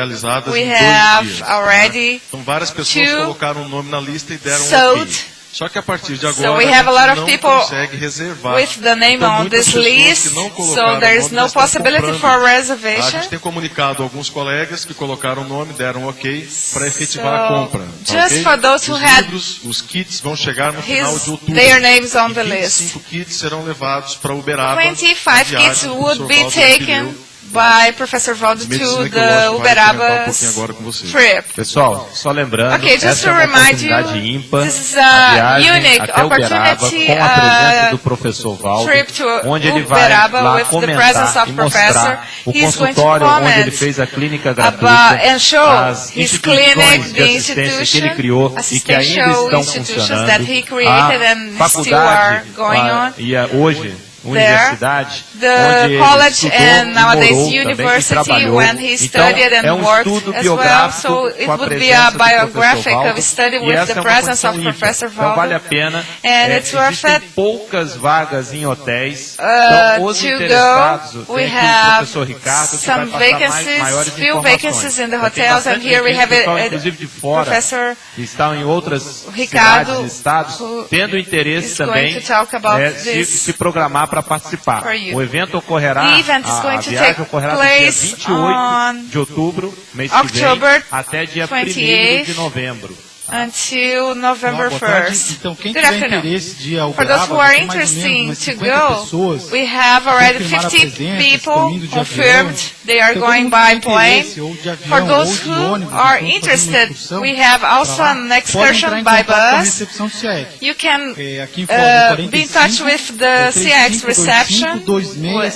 We have already Então várias pessoas colocaram o nome na lista e deram sold Só que a partir de agora So we have a lot of não people consegue reservar. with the name Então, on muitas this pessoas list, que não so colocaram there is nome no já estão possibility comprando. for A reservation. gente tem comunicado a alguns colegas que colocaram o nome, deram ok para efetivar a So, compra. just ok? for those who Os had livros, os kits vão chegar no final de outubro. their names on the E list. 25 kits serão levados para Uberaba. 25 na viagem kits que o would professor be Waldo taken referiu. by Professor Waldo to Medicina the que o Waldo vai Uberaba comentar um pouquinho agora com vocês. trip. Pessoal, só lembrando, Okay, just essa to é uma remind you, oportunidade ímpar, this is a a viagem unique até Uberaba opportunity, com a presença do professor Waldo, trip to onde ele vai Uberaba lá with the presence comentar of e mostrar professor. o He's going to consultório onde ele comment fez a clínica about gratuita, and show as his clinic, instituições de the assistência que ele criou e que ainda assistential estão institutions funcionando, that he created a and still are faculdade going on. e hoje universidade, The onde ele college estudou and e nowadays morou também, e university trabalhou. when he Então, studied and é um worked estudo as well, biográfico so it com a would be a presença do professor biographic Waldo, of study e with essa the é uma presence of condição ímpar. Professor Então Waldo. vale a pena. And it's worth Existem it poucas vagas em hotéis. Então, os to interessados, go. We tem aqui o have professor Ricardo que some vai passar vacancies, maiores few informações. vacancies in the Já tem hotels, and bastante here we gente, have pessoal, a inclusive de fora, Professor que estão em outras Ricardo, cidades e estados, who tendo interesse is going também to talk about se programar para participar. for you. O evento ocorrerá, The event is going a to viagem take ocorrerá do dia place 28 on de outubro, mês que vem, October até dia 28th 1º de novembro. until November Boa tarde. 1st. Então, quem Good tiver afternoon. interesse de ir ao For those Uberaba, who are tem mais ou menos interested umas to 50 go, pessoas we have already confirmaram a 50 presença, people estão indo de confirmed avião. they are Então, todo going mundo by tem plane. interesse, ou de avião, For ou those de who ônibus, are então, interested, fazendo uma excursão we have also pra lá, an podem excursion entrar em by contato com a bus. recepção CIEC. You can Aqui em Foz, be in touch with the CX reception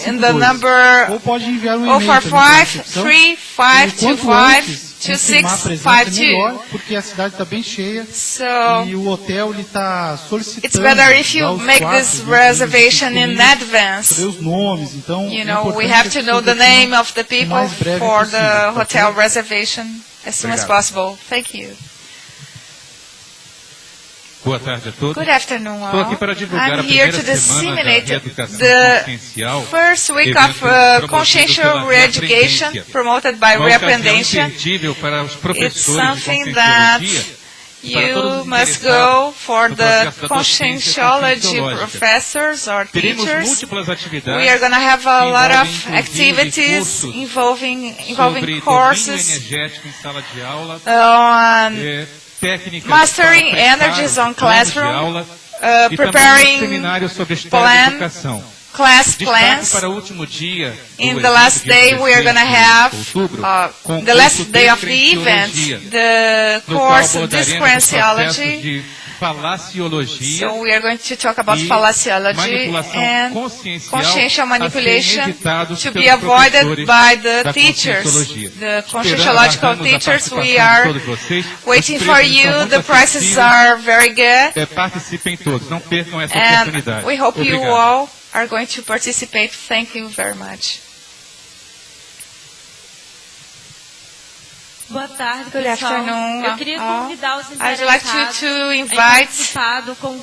in the number ou pode enviar um e-mail também para a recepção. 045-3525-2652. Confirmar a presença é melhor, porque a cidade está bem cheia e o hotel está solicitando. It's better if you make this reservation in advance. Saber os nomes, então You know, we have to know the name of the people for the hotel reservation as soon as possible. Thank you. Boa tarde a todos. Good afternoon, Estou all. aqui para divulgar I'm a here primeira to semana da disseminate reeducação the consciencial, first week evento of promovido consciential pela re-education Reaprendência. promoted by Uma ocasião Reaprendência. imperdível para os It's professores de something that conscienciologia, para todos you os must interessados go for no the processo da docência conscientiology conscienciológica. professors or Teremos teachers. múltlas atividades We are going to have a que lot envolvem, of inclusive, activities cursos involving sobre courses domínio energético em sala de aula, on técnicas mastering para preparo energies on de planos de classroom, aula, e também um preparing seminário sobre história da plan, educação. class Destaque plans. para o último dia do In the evento, last dia day, we are going to 16 de have outubro, com the last curso day de of the event, Creenciologia, the no qual course abordaremos os Discrenciology. processos de falaciologia So we are going to talk about e fallaciology manipulação and consciencial consciential a serem manipulation evitados to pelos be avoided professores by the da teachers, conscienciologia. the conscientiological Aguardamos a teachers. We participação are de todos vocês. waiting Os for preços you. são muito The prices acessíveis. are very good. Participem todos, não percam essa And oportunidade. we hope you Obrigado. all are going to participate. Thank you very much. Boa tarde, Good pessoal. afternoon, Eu queria all. convidar os I'd like interessados to a invite participar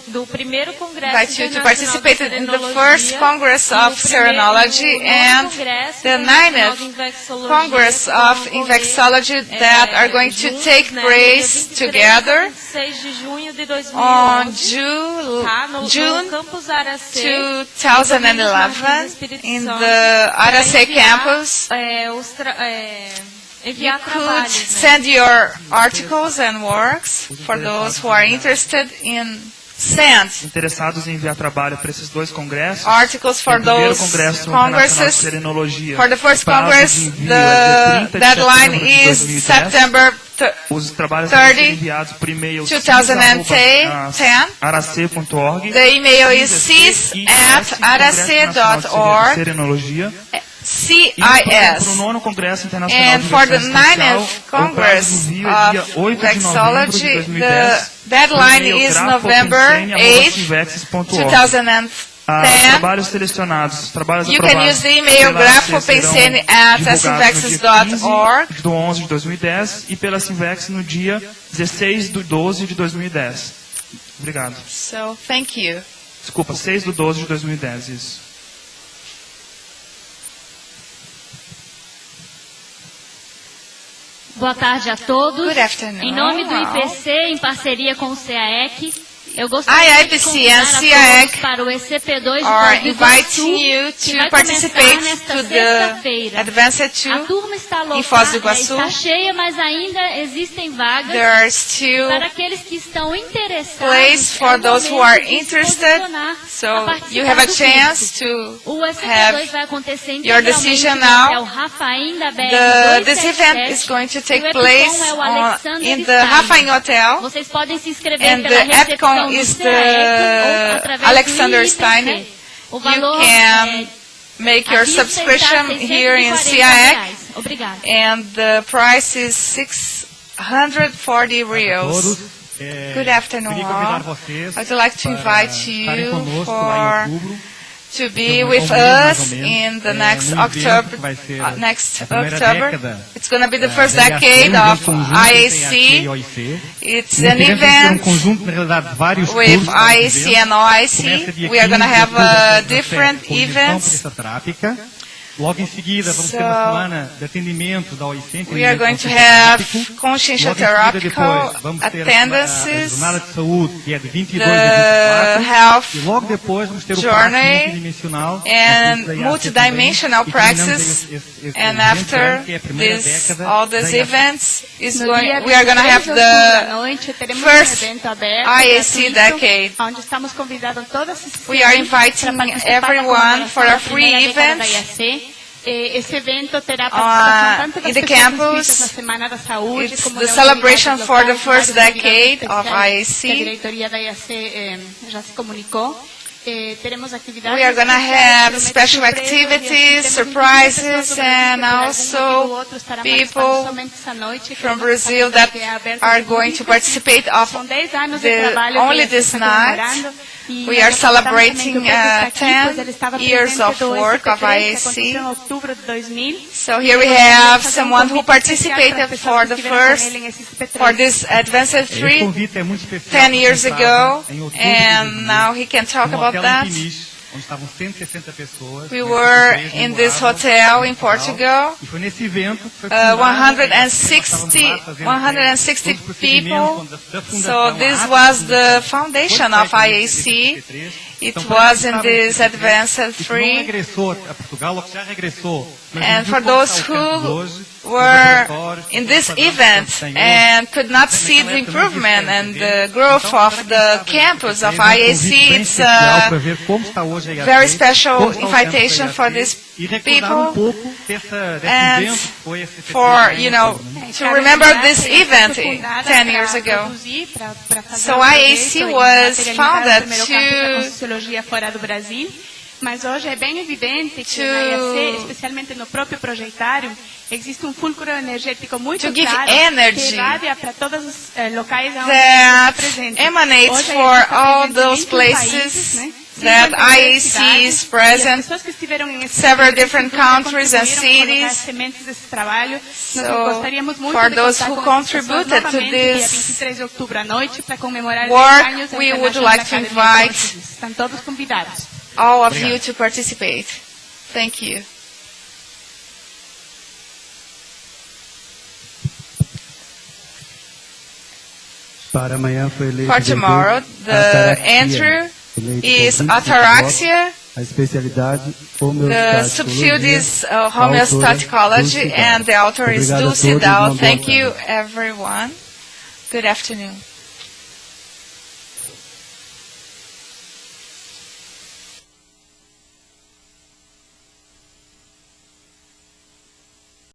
do primeiro congresso invite you to internacional participate de in the serenologia first Congress e of o primeiro Serenology and congresso the internacional 9th de Invexologia, Congress que vão of Invexology ocorrer, that are going to juntos, take né, place dia 23 together a 26 de junho de 2011, on tá, no June campus Aracê, 2011 in the Aracê campus. You enviar could trabalhos, né? send your articles and works for those who are interested in send interessados em enviar trabalho para esses dois congressos. articles for O primeiro those congresso internacional de congresses. serenologia. For the first O prazo congress, de envio é dia 30 the de deadline setembro de is 2010. September Os trabalhos devem ser 30, enviados por e-mail 2010. arac.org. The email is cis@arac.org. Serenologia. CIS. Para o nono Congresso Internacional And de for the Investigação 9th Social, o prazo Congress do envio é dia of 8 de novembro de Vexology, 2010. the deadline is November 8th, 2010. Trabalhos selecionados, trabalhos You can aprovados use the email pela ACE grafopensene serão at divulgados no dia 15 do 11 de 2010 e pela Sinvex no dia 16 do 12 de 2010. Obrigado. So, thank you. Desculpa, 6 do 12 de 2010, isso. Boa tarde a todos. Good afternoon. Em nome do IPC, em parceria com o CAEC, Eu gostaria de IIPC and convidar a CIEC todos para o ECP2 de are Foz do Iguaçu, inviting you que to vai participate começar nesta to the sexta-feira. Advanced A 2 turma está em Foz do lotada, Iguaçu. está cheia, mas ainda existem vagas. There are still Para aqueles que estão interessados, place for é o those who momento are de se interested. posicionar So a participar you have a do chance curso. to O ECP2 have vai acontecer your integralmente decision no now. Hotel Rafaim da BR This event 277. is going to E take o place EPCOM é o Alexander in the Stein. Rafaim Hotel. Vocês podem se inscrever And pela the recepção EPCOM do is CIEC ou the através Alexander do IIPC. Stein. O You valor can make your à vista subscription está here in R$ CIEC, 640. Obrigada. and the price is 640 reals. Good afternoon, all. I'd like to invite you to be with us in the next October. It's going to be the first decade of IAC. It's an event with IAC and OIC. We are going to have different events. Logo em seguida, vamos ter uma semana de atendimento da OIC. We are going to have conscientiotherapical attendances, jornada de saúde, que é de 22 the a 24. health E logo depois vamos ter o journey multidimensional and multidimensional praxis. And after this, all these events, we are going to have the first IAC decade. We are inviting everyone for a free event Esse evento terá participação tanto das in the pessoas inscritas campus. na Semana da Saúde, It's como the da celebration autoridade for the local, first vários decade convidados of especiais que a IAC. diretoria da IAC já se comunicou. Teremos atividades We are going to have especiais, special surpresas, activities, e temos muitas pessoas surprises, do Brasil, and que o also outro estará people participando somente essa noite, que é from uma Brazil campanha that que é aberta are ao going to público. participate of São 10 anos de the, trabalho only que this está night. comemorando. E We are celebrating 10 10 years of work of IAC. Em outubro de 2000. So here we have someone who participated for this advanced 3 10 years ago, and now he can talk about that. onde estavam 160 pessoas. We were in this hotel in Portugal. E foi nesse evento que foi 160 people. So this was the foundation of IAC. It was in this advanced 3. And for those who were in this event and could not see the improvement and the growth of the campus of IAC, it's a very special invitation for these people and for, to remember this event 10 years ago. So IAC was founded Mas hoje é bem evidente que na IAC, especialmente no próprio projetário, existe fulcro energético muito claro que irradia para todos os locais onde está presente. Emanates for all those places that IAC is present, several different countries and cities. So, for those who contributed to this work, we would like to invite all of you to participate. Thank you. For tomorrow, the entry is ataraxia. The subfield is homeostaticology, and the author is Dulce Dao. Thank you, everyone. Good afternoon.